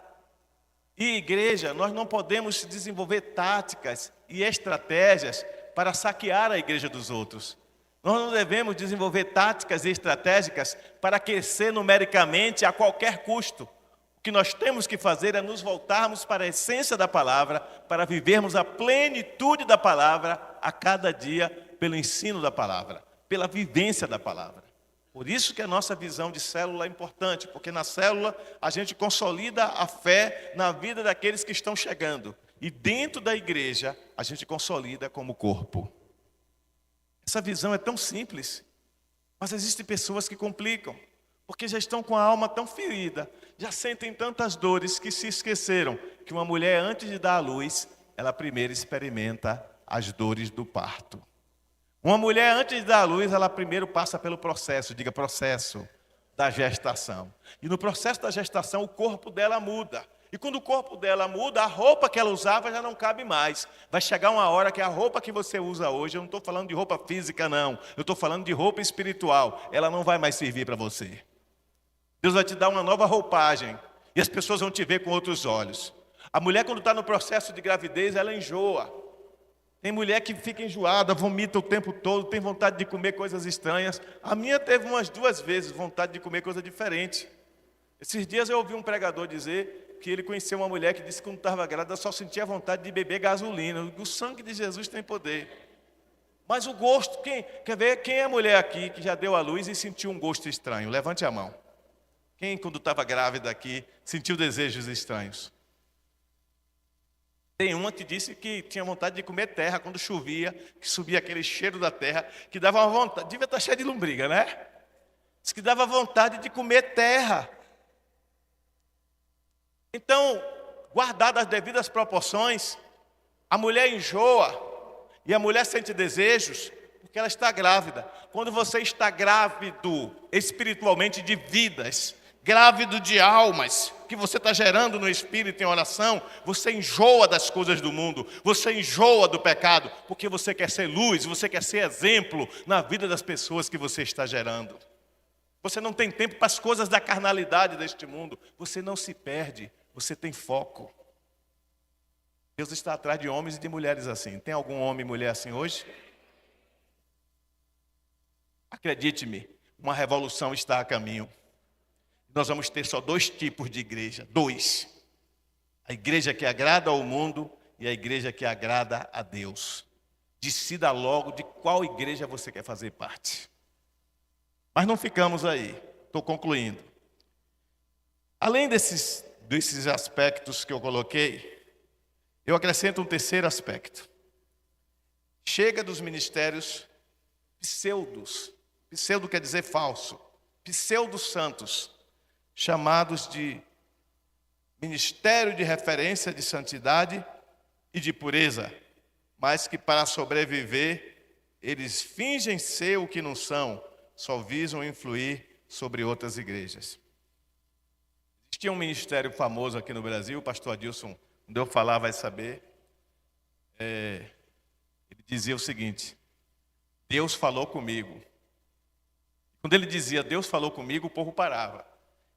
E igreja, nós não podemos desenvolver táticas e estratégias para saquear a igreja dos outros. Nós não devemos desenvolver táticas e estratégicas para crescer numericamente a qualquer custo. O que nós temos que fazer é nos voltarmos para a essência da palavra, para vivermos a plenitude da palavra a cada dia pelo ensino da palavra, pela vivência da palavra. Por isso que a nossa visão de célula é importante, porque na célula a gente consolida a fé na vida daqueles que estão chegando. E dentro da igreja a gente consolida como corpo. Essa visão é tão simples, mas existem pessoas que complicam, porque já estão com a alma tão ferida, já sentem tantas dores que se esqueceram que uma mulher antes de dar à luz, ela primeiro experimenta as dores do parto. Uma mulher, antes de dar à luz, ela primeiro passa pelo processo, diga processo, da gestação. E no processo da gestação, o corpo dela muda. E quando o corpo dela muda, a roupa que ela usava já não cabe mais. Vai chegar uma hora que a roupa que você usa hoje, eu não estou falando de roupa física, não. Eu estou falando de roupa espiritual. Ela não vai mais servir para você. Deus vai te dar uma nova roupagem. E as pessoas vão te ver com outros olhos. A mulher, quando está no processo de gravidez, ela enjoa. Tem mulher que fica enjoada, vomita o tempo todo, tem vontade de comer coisas estranhas. A minha teve umas 2 vezes vontade de comer coisa diferente. Esses dias eu ouvi um pregador dizer que ele conheceu uma mulher que disse que quando estava grávida só sentia vontade de beber gasolina. O sangue de Jesus tem poder. Mas o gosto, quer ver quem é a mulher aqui que já deu à luz e sentiu um gosto estranho? Levante a mão. Quem, quando estava grávida aqui, sentiu desejos estranhos? Tem uma que disse que tinha vontade de comer terra quando chovia, que subia aquele cheiro da terra, que dava uma vontade, devia estar cheio de lombriga, né? Diz que dava vontade de comer terra. Então, guardadas as devidas proporções, a mulher enjoa e a mulher sente desejos porque ela está grávida. Quando você está grávido espiritualmente de vidas, grávido de almas, que você está gerando no Espírito em oração, você enjoa das coisas do mundo, você enjoa do pecado, porque você quer ser luz, você quer ser exemplo na vida das pessoas que você está gerando. Você não tem tempo para as coisas da carnalidade deste mundo, você não se perde, você tem foco. Deus está atrás de homens e de mulheres assim. Tem algum homem e mulher assim hoje? Acredite-me, uma revolução está a caminho. Nós vamos ter só 2 tipos de igreja, 2. A igreja que agrada ao mundo e a igreja que agrada a Deus. Decida logo de qual igreja você quer fazer parte. Mas não ficamos aí, estou concluindo. Além desses aspectos que eu coloquei, eu acrescento um terceiro aspecto. Chega dos ministérios pseudos, pseudo quer dizer falso, pseudo-santos, chamados de ministério de referência de santidade e de pureza, mas que para sobreviver, eles fingem ser o que não são, só visam influir sobre outras igrejas. Existia um ministério famoso aqui no Brasil, o pastor Adilson, quando eu falar vai saber, ele dizia o seguinte: Deus falou comigo. Quando ele dizia Deus falou comigo, o povo parava.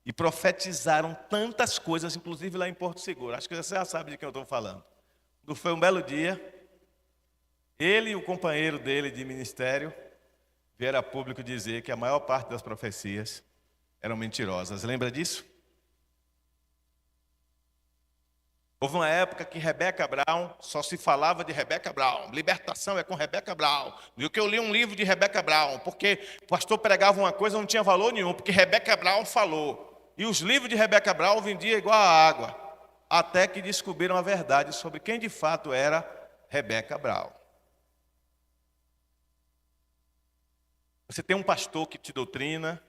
E profetizaram tantas coisas, inclusive lá em Porto Seguro. Acho que você já sabe de quem eu estou falando. Quando foi um belo dia, ele e o companheiro dele de ministério vieram a público dizer que a maior parte das profecias eram mentirosas. Lembra disso? Houve uma época que Rebecca Brown, só se falava de Rebecca Brown. Libertação é com Rebecca Brown. E que eu li um livro de Rebecca Brown, porque o pastor pregava uma coisa não tinha valor nenhum, porque Rebecca Brown falou. E os livros de Rebecca Brown vendiam igual a água, até que descobriram a verdade sobre quem de fato era Rebecca Brown. Você tem um pastor que te doutrina,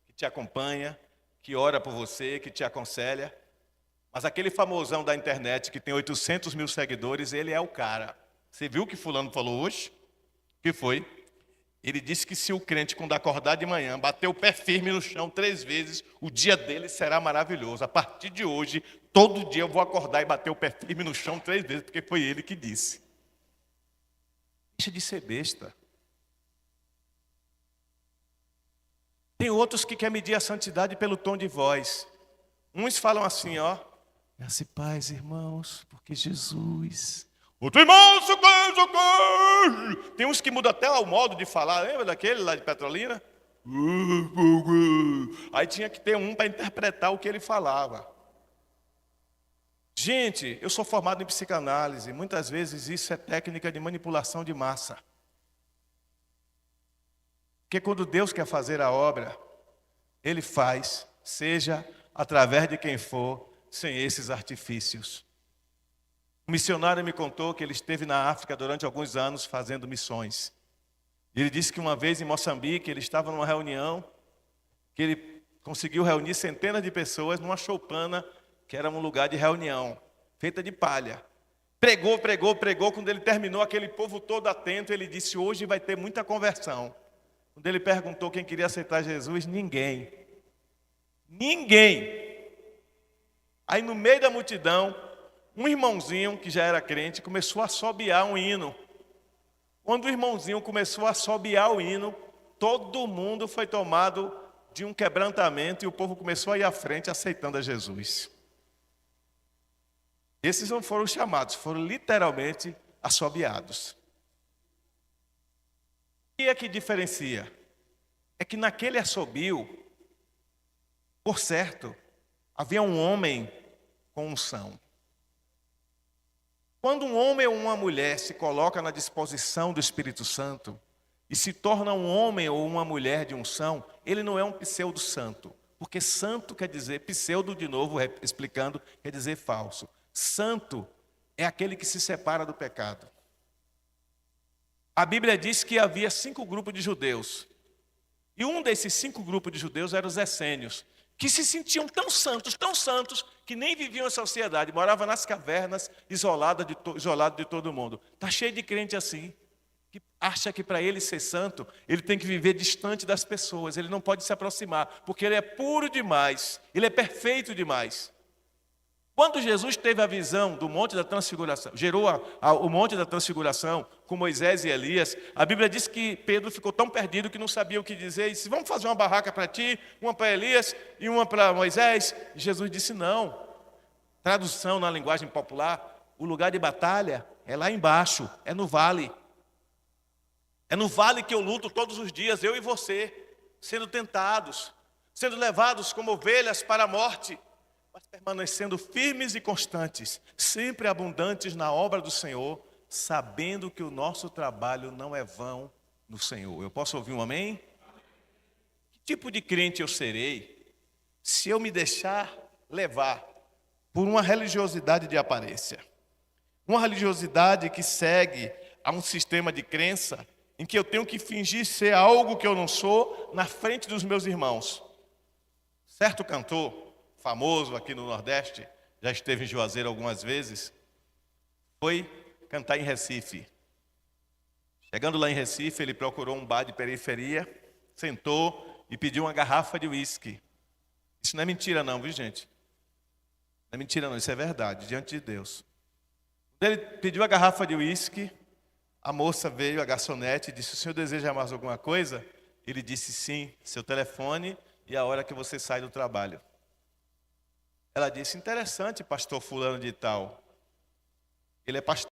que te acompanha, que ora por você, que te aconselha. Mas aquele famosão da internet que tem 800 mil seguidores, ele é o cara. Você viu o que fulano falou hoje? O que foi? Ele disse que se o crente, quando acordar de manhã, bater o pé firme no chão 3 vezes, o dia dele será maravilhoso. A partir de hoje, todo dia eu vou acordar e bater o pé firme no chão 3 vezes, porque foi ele que disse. Deixa de ser besta. Tem outros que querem medir a santidade pelo tom de voz. Uns falam assim, ó. Graça e paz, irmãos, porque Jesus... Outro irmão, socorro, socorro. Tem uns que mudam até o modo de falar. Lembra daquele lá de Petrolina? Aí tinha que ter um para interpretar o que ele falava. Gente, eu sou formado em psicanálise. Muitas vezes isso é técnica de manipulação de massa. Porque quando Deus quer fazer a obra, Ele faz, seja através de quem for, sem esses artifícios. Um missionário me contou que ele esteve na África durante alguns anos fazendo missões. Ele disse que uma vez em Moçambique, ele estava numa reunião, que ele conseguiu reunir centenas de pessoas numa choupana, que era um lugar de reunião, feita de palha. Pregou, pregou, pregou. Quando ele terminou, aquele povo todo atento, ele disse, hoje vai ter muita conversão. Quando ele perguntou quem queria aceitar Jesus, ninguém. Ninguém. Aí no meio da multidão, um irmãozinho que já era crente começou a assobiar um hino. Quando o irmãozinho começou a assobiar o hino, todo mundo foi tomado de um quebrantamento e o povo começou a ir à frente aceitando a Jesus. Esses não foram chamados, foram literalmente assobiados. O que é que diferencia? É que naquele assobio, por certo, havia um homem com unção. Quando um homem ou uma mulher se coloca na disposição do Espírito Santo e se torna um homem ou uma mulher de unção, ele não é um pseudo-santo. Porque santo quer dizer, pseudo de novo, explicando, quer dizer falso. Santo é aquele que se separa do pecado. A Bíblia diz que havia 5 grupos de judeus. E um desses 5 grupos de judeus eram os essênios, que se sentiam tão santos, que nem viviam em sociedade, moravam nas cavernas, isolado de todo mundo. Está cheio de crente assim, que acha que para ele ser santo, ele tem que viver distante das pessoas, ele não pode se aproximar, porque ele é puro demais, ele é perfeito demais. Quando Jesus teve a visão do Monte da Transfiguração, gerou o Monte da Transfiguração com Moisés e Elias, a Bíblia diz que Pedro ficou tão perdido que não sabia o que dizer, e disse, vamos fazer uma barraca para ti, uma para Elias e uma para Moisés. E Jesus disse, não. Tradução na linguagem popular, o lugar de batalha é lá embaixo, é no vale. É no vale que eu luto todos os dias, eu e você, sendo tentados, sendo levados como ovelhas para a morte, mas permanecendo firmes e constantes, sempre abundantes na obra do Senhor, sabendo que o nosso trabalho não é vão no Senhor. Eu posso ouvir um amém? Que tipo de crente eu serei se eu me deixar levar por uma religiosidade de aparência? Uma religiosidade que segue a um sistema de crença em que eu tenho que fingir ser algo que eu não sou na frente dos meus irmãos. Certo cantor famoso aqui no Nordeste, já esteve em Juazeiro algumas vezes, foi cantar em Recife. Chegando lá em Recife, ele procurou um bar de periferia, sentou e pediu uma garrafa de uísque. Isso não é mentira não, viu gente? Não é mentira não, isso é verdade, diante de Deus. Quando ele pediu a garrafa de uísque, a moça veio, a garçonete, e disse, o senhor deseja mais alguma coisa? Ele disse, sim, seu telefone e a hora que você sai do trabalho. Ela disse, interessante, pastor fulano de tal. Ele é pastor.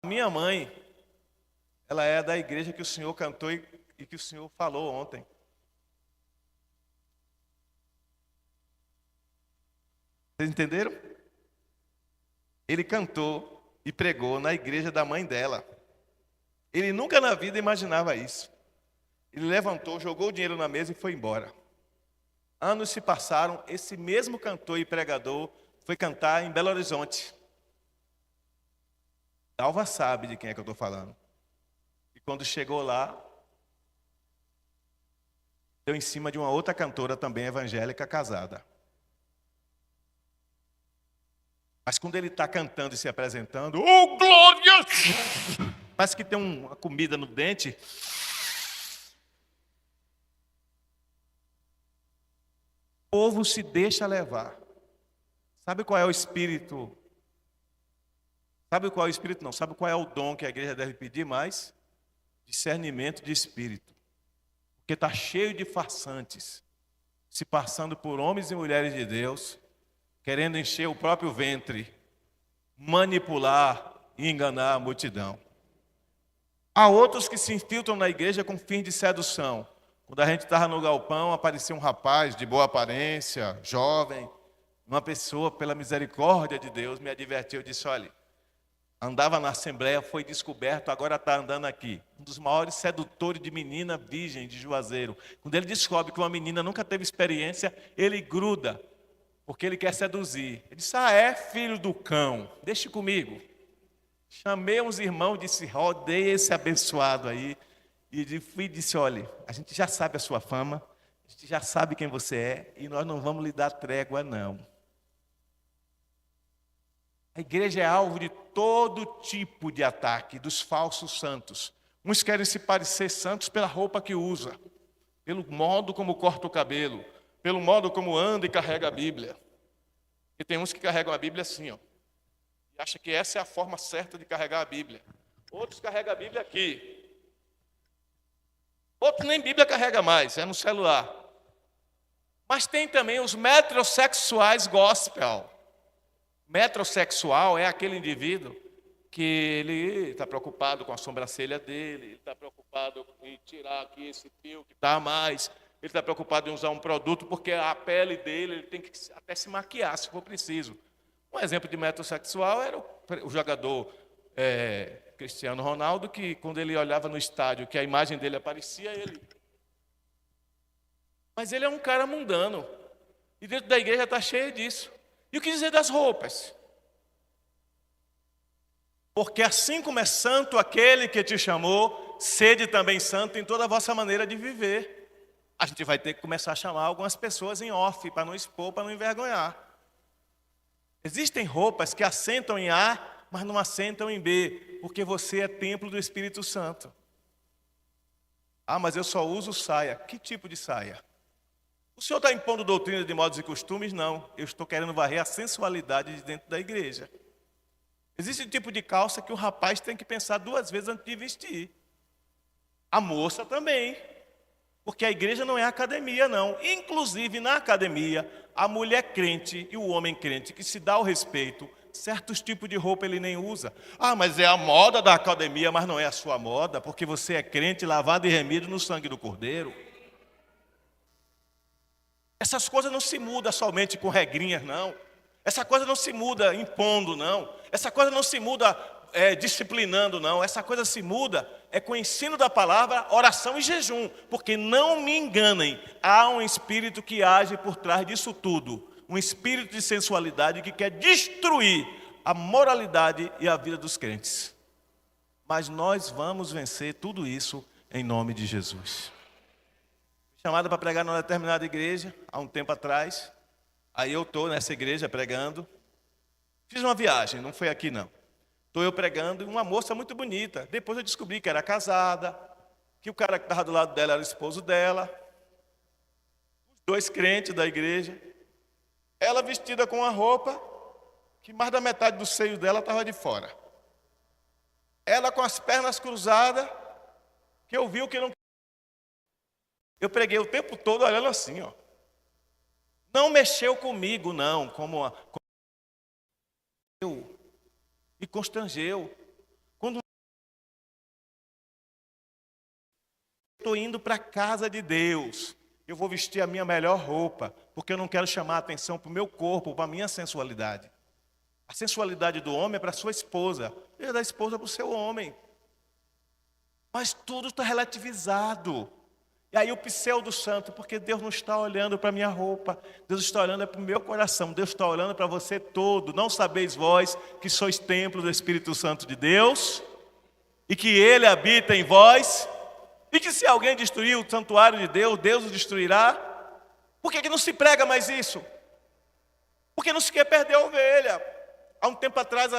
Minha mãe, ela é da igreja que o senhor cantou e que o senhor falou ontem. Vocês entenderam? Ele cantou e pregou na igreja da mãe dela. Ele nunca na vida imaginava isso. Ele levantou, jogou o dinheiro na mesa e foi embora. Anos se passaram, esse mesmo cantor e pregador foi cantar em Belo Horizonte. Dalva sabe de quem é que eu estou falando. E quando chegou lá, deu em cima de uma outra cantora também evangélica casada. Mas quando ele está cantando e se apresentando, oh glória! parece que tem uma comida no dente. O povo se deixa levar. Sabe qual é o espírito? Sabe qual é o espírito? Não. Sabe qual é o dom que a igreja deve pedir mais? Discernimento de espírito. Porque está cheio de farsantes, se passando por homens e mulheres de Deus, querendo encher o próprio ventre, manipular e enganar a multidão. Há outros que se infiltram na igreja com fins de sedução. Quando a gente estava no galpão, apareceu um rapaz de boa aparência, jovem, uma pessoa, pela misericórdia de Deus, me advertiu, disse, olha, andava na Assembleia, foi descoberto, agora está andando aqui. Um dos maiores sedutores de menina virgem de Juazeiro. Quando ele descobre que uma menina nunca teve experiência, ele gruda, porque ele quer seduzir. Ele disse, é filho do cão, deixe comigo. Chamei uns irmãos, disse, rodeia esse abençoado aí. E fui e disse, olha, a gente já sabe a sua fama, a gente já sabe quem você é, e nós não vamos lhe dar trégua, não. A igreja é alvo de todo tipo de ataque, dos falsos santos. Uns querem se parecer santos pela roupa que usa, pelo modo como corta o cabelo, pelo modo como anda e carrega a Bíblia. E tem uns que carregam a Bíblia assim, ó, e acham que essa é a forma certa de carregar a Bíblia. Outros carregam a Bíblia aqui. Outros nem Bíblia carrega mais, é no celular. Mas tem também os metrosexuais gospel. Metrosexual é aquele indivíduo que ele está preocupado com a sobrancelha dele, ele está preocupado em tirar aqui esse fio que está a mais, ele está preocupado em usar um produto porque a pele dele, ele tem que até se maquiar se for preciso. Um exemplo de metrosexual era o jogador Cristiano Ronaldo, que quando ele olhava no estádio, que a imagem dele aparecia, ele... Mas ele é um cara mundano, e dentro da igreja está cheio disso. E o que dizer das roupas? Porque assim como é santo aquele que te chamou, sede também santo em toda a vossa maneira de viver. A gente vai ter que começar a chamar algumas pessoas em off, para não expor, para não envergonhar. Existem roupas que assentam em A, mas não assentam em B, porque você é templo do Espírito Santo. Ah, mas eu só uso saia. Que tipo de saia? O senhor está impondo doutrina de modos e costumes? Não. Eu estou querendo varrer a sensualidade de dentro da igreja. Existe um tipo de calça que o rapaz tem que pensar 2 vezes antes de vestir. A moça também. Porque a igreja não é academia, não. Inclusive, na academia, a mulher crente e o homem crente que se dá o respeito, certos tipos de roupa ele nem usa. Ah, mas é a moda da academia, mas não é a sua moda, porque você é crente lavado e remido no sangue do Cordeiro. Essas coisas não se mudam somente com regrinhas, não. Essa coisa não se muda impondo, não. Essa coisa não se muda disciplinando, não. Essa coisa se muda com o ensino da palavra, oração e jejum. Porque não me enganem, há um espírito que age por trás disso tudo. Um espírito de sensualidade que quer destruir a moralidade e a vida dos crentes. Mas nós vamos vencer tudo isso em nome de Jesus. Chamado para pregar numa determinada igreja, há um tempo atrás. Aí eu estou nessa igreja pregando. Fiz uma viagem, não foi aqui não. Estou eu pregando e uma moça muito bonita. Depois eu descobri que era casada, que o cara que estava do lado dela era o esposo dela. Os 2 crentes da igreja. Ela vestida com uma roupa que mais da metade do seio dela estava de fora. Ela com as pernas cruzadas, que eu vi o que não... Eu preguei o tempo todo olhando assim, ó. Não mexeu comigo, não, como eu. Me constrangeu. Quando estou indo para a casa de Deus, eu vou vestir a minha melhor roupa, porque eu não quero chamar a atenção para o meu corpo, para a minha sensualidade. A sensualidade do homem é para a sua esposa, e a da esposa para o seu homem. Mas tudo está relativizado. E aí o pseudo santo, porque Deus não está olhando para a minha roupa, Deus está olhando para o meu coração, Deus está olhando para você todo. Não sabeis vós que sois templo do Espírito Santo de Deus, e que Ele habita em vós, e que se alguém destruir o santuário de Deus, Deus o destruirá? Por que não se prega mais isso? Porque não se quer perder a ovelha. Há um tempo atrás,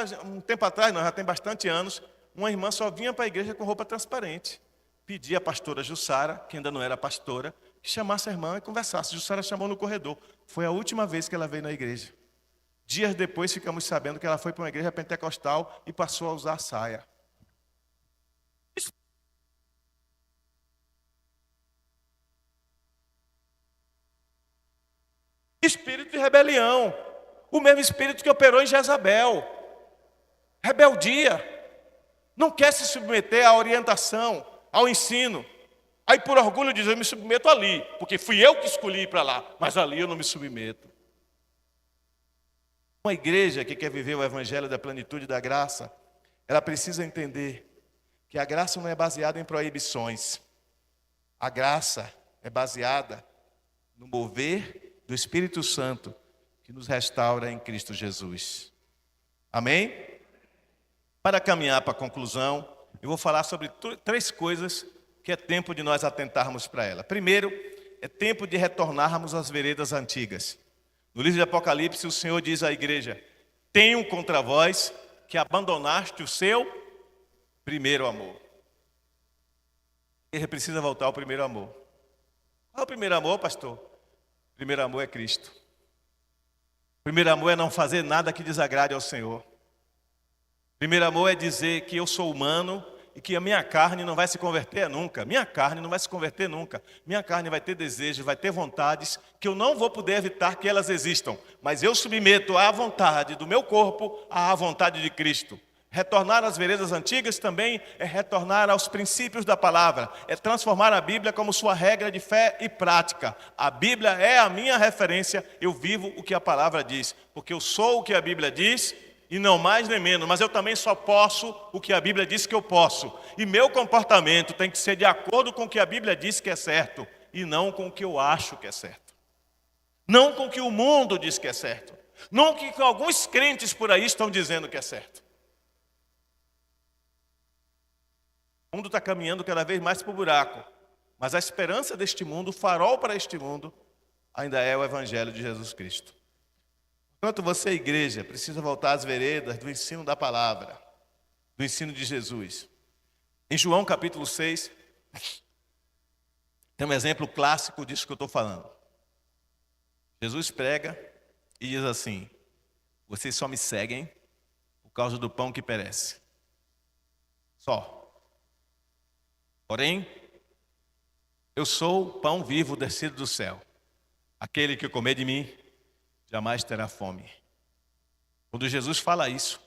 não, já tem bastante anos, uma irmã só vinha para a igreja com roupa transparente. Pedi à pastora Jussara, que ainda não era pastora, que chamasse a irmã e conversasse. Jussara chamou no corredor. Foi a última vez que ela veio na igreja. Dias depois ficamos sabendo que ela foi para uma igreja pentecostal e passou a usar saia. Espírito de rebelião. O mesmo espírito que operou em Jezabel. Rebeldia. Não quer se submeter à orientação, ao ensino. Aí por orgulho diz, eu me submeto ali, porque fui eu que escolhi ir para lá, mas ali eu não me submeto. Uma igreja que quer viver o evangelho da plenitude da graça, ela precisa entender que a graça não é baseada em proibições. A graça é baseada no mover do Espírito Santo que nos restaura em Cristo Jesus. Amém? Para caminhar para a conclusão, eu vou falar sobre 3 coisas que é tempo de nós atentarmos para ela. Primeiro, é tempo de retornarmos às veredas antigas. No livro de Apocalipse, o Senhor diz à igreja, tenho contra vós que abandonaste o seu primeiro amor. Ele precisa voltar ao primeiro amor. Qual é o primeiro amor, pastor? O primeiro amor é Cristo. O primeiro amor é não fazer nada que desagrade ao Senhor. O primeiro amor é dizer que eu sou humano e que a minha carne não vai se converter nunca. Minha carne não vai se converter nunca. Minha carne vai ter desejos, vai ter vontades que eu não vou poder evitar que elas existam. Mas eu submeto à vontade do meu corpo à vontade de Cristo. Retornar às veredas antigas também é retornar aos princípios da palavra. É transformar a Bíblia como sua regra de fé e prática. A Bíblia é a minha referência. Eu vivo o que a palavra diz. Porque eu sou o que a Bíblia diz. E não mais nem menos, mas eu também só posso o que a Bíblia diz que eu posso. E meu comportamento tem que ser de acordo com o que a Bíblia diz que é certo, e não com o que eu acho que é certo. Não com o que o mundo diz que é certo. Não com o que alguns crentes por aí estão dizendo que é certo. O mundo está caminhando cada vez mais para o buraco, mas a esperança deste mundo, o farol para este mundo, ainda é o Evangelho de Jesus Cristo. Enquanto você, igreja, precisa voltar às veredas do ensino da palavra, do ensino de Jesus. Em João capítulo 6, tem um exemplo clássico disso que eu estou falando. Jesus prega e diz assim, vocês só me seguem por causa do pão que perece. Só. Porém, eu sou o pão vivo descido do céu. Aquele que comer de mim jamais terá fome. Quando Jesus fala isso,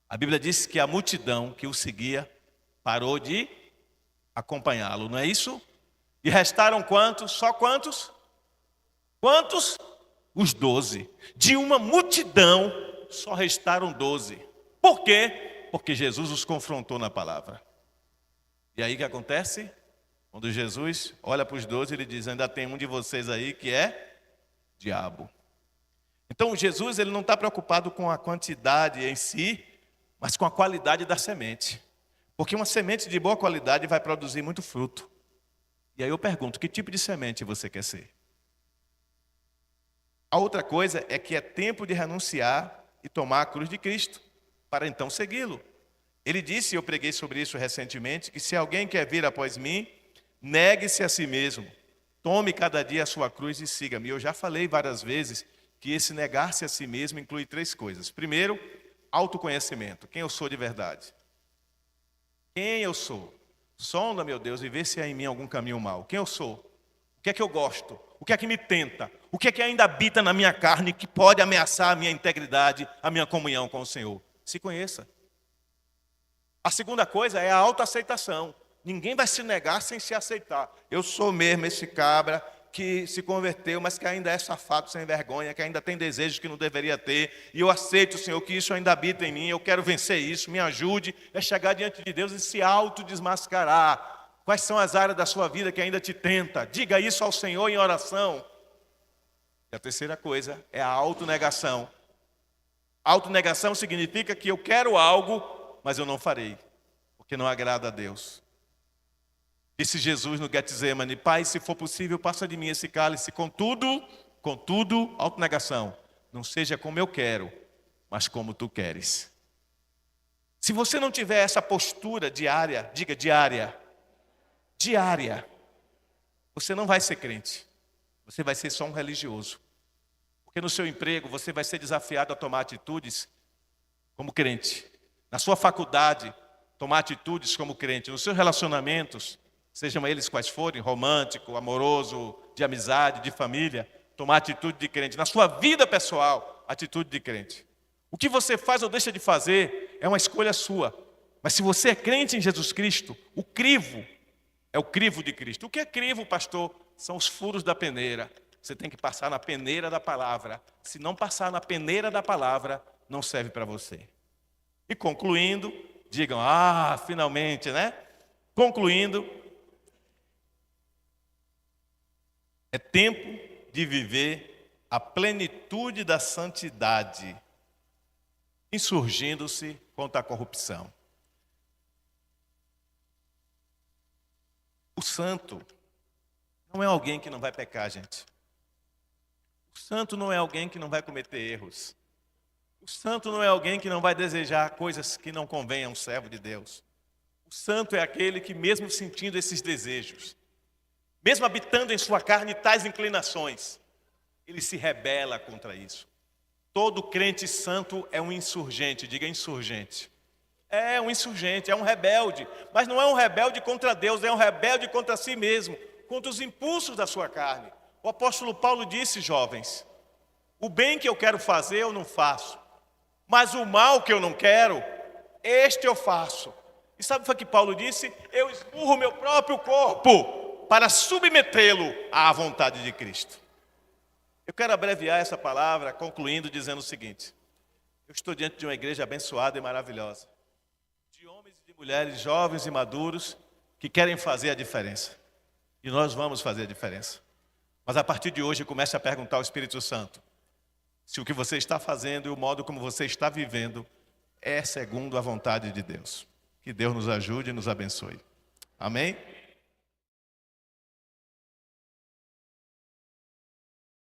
a Bíblia diz que a multidão que o seguia parou de acompanhá-lo, não é isso? E restaram quantos? Só quantos? Quantos? Os 12. De uma multidão, só restaram 12. Por quê? Porque Jesus os confrontou na palavra. E aí o que acontece? Quando Jesus olha para os 12, ele diz, ainda tem um de vocês aí que é diabo. Então Jesus ele não está preocupado com a quantidade em si, mas com a qualidade da semente. Porque uma semente de boa qualidade vai produzir muito fruto. E aí eu pergunto, que tipo de semente você quer ser? A outra coisa é que é tempo de renunciar e tomar a cruz de Cristo, para então segui-lo. Ele disse, eu preguei sobre isso recentemente, que se alguém quer vir após mim, negue-se a si mesmo, tome cada dia a sua cruz e siga-me. Eu já falei várias vezes que esse negar-se a si mesmo inclui 3 coisas. Primeiro, autoconhecimento. Quem eu sou de verdade? Quem eu sou? Sonda, meu Deus, e vê se há em mim algum caminho mau. Quem eu sou? O que é que eu gosto? O que é que me tenta? O que é que ainda habita na minha carne que pode ameaçar a minha integridade, a minha comunhão com o Senhor? Se conheça. A segunda coisa é a autoaceitação. Ninguém vai se negar sem se aceitar. Eu sou mesmo esse cabra que se converteu, mas que ainda é safado, sem vergonha, que ainda tem desejos que não deveria ter, e eu aceito, Senhor, que isso ainda habita em mim, eu quero vencer isso, me ajude a chegar diante de Deus e se autodesmascarar. Quais são as áreas da sua vida que ainda te tenta? Diga isso ao Senhor em oração. E a terceira coisa é a autonegação. Autonegação significa que eu quero algo, mas eu não farei, porque não agrada a Deus. Disse Jesus no Getsemane, Pai, se for possível, passa de mim esse cálice. Contudo, autonegação. Não seja como eu quero, mas como tu queres. Se você não tiver essa postura diária, diga diária, diária, você não vai ser crente. Você vai ser só um religioso. Porque no seu emprego você vai ser desafiado a tomar atitudes como crente. Na sua faculdade, tomar atitudes como crente. Nos seus relacionamentos, sejam eles quais forem, romântico, amoroso, de amizade, de família, tomar atitude de crente. Na sua vida pessoal, atitude de crente. O que você faz ou deixa de fazer é uma escolha sua. Mas se você é crente em Jesus Cristo, o crivo é o crivo de Cristo. O que é crivo, pastor? São os furos da peneira. Você tem que passar na peneira da palavra. Se não passar na peneira da palavra, não serve para você. E concluindo, digam, finalmente, né? Concluindo, é tempo de viver a plenitude da santidade, insurgindo-se contra a corrupção. O santo não é alguém que não vai pecar, gente. O santo não é alguém que não vai cometer erros. O santo não é alguém que não vai desejar coisas que não convêm a um servo de Deus. O santo é aquele que, mesmo sentindo esses desejos, mesmo habitando em sua carne tais inclinações, ele se rebela contra isso. Todo crente santo é um insurgente, diga insurgente. É um insurgente, é um rebelde, mas não é um rebelde contra Deus, é um rebelde contra si mesmo, contra os impulsos da sua carne. O apóstolo Paulo disse, jovens, o bem que eu quero fazer eu não faço, mas o mal que eu não quero, este eu faço. E sabe o que Paulo disse? Eu esmurro meu próprio corpo para submetê-lo à vontade de Cristo. Eu quero abreviar essa palavra, concluindo, dizendo o seguinte. Eu estou diante de uma igreja abençoada e maravilhosa. De homens e de mulheres jovens e maduros que querem fazer a diferença. E nós vamos fazer a diferença. Mas a partir de hoje comece a perguntar ao Espírito Santo se o que você está fazendo e o modo como você está vivendo é segundo a vontade de Deus. Que Deus nos ajude e nos abençoe. Amém?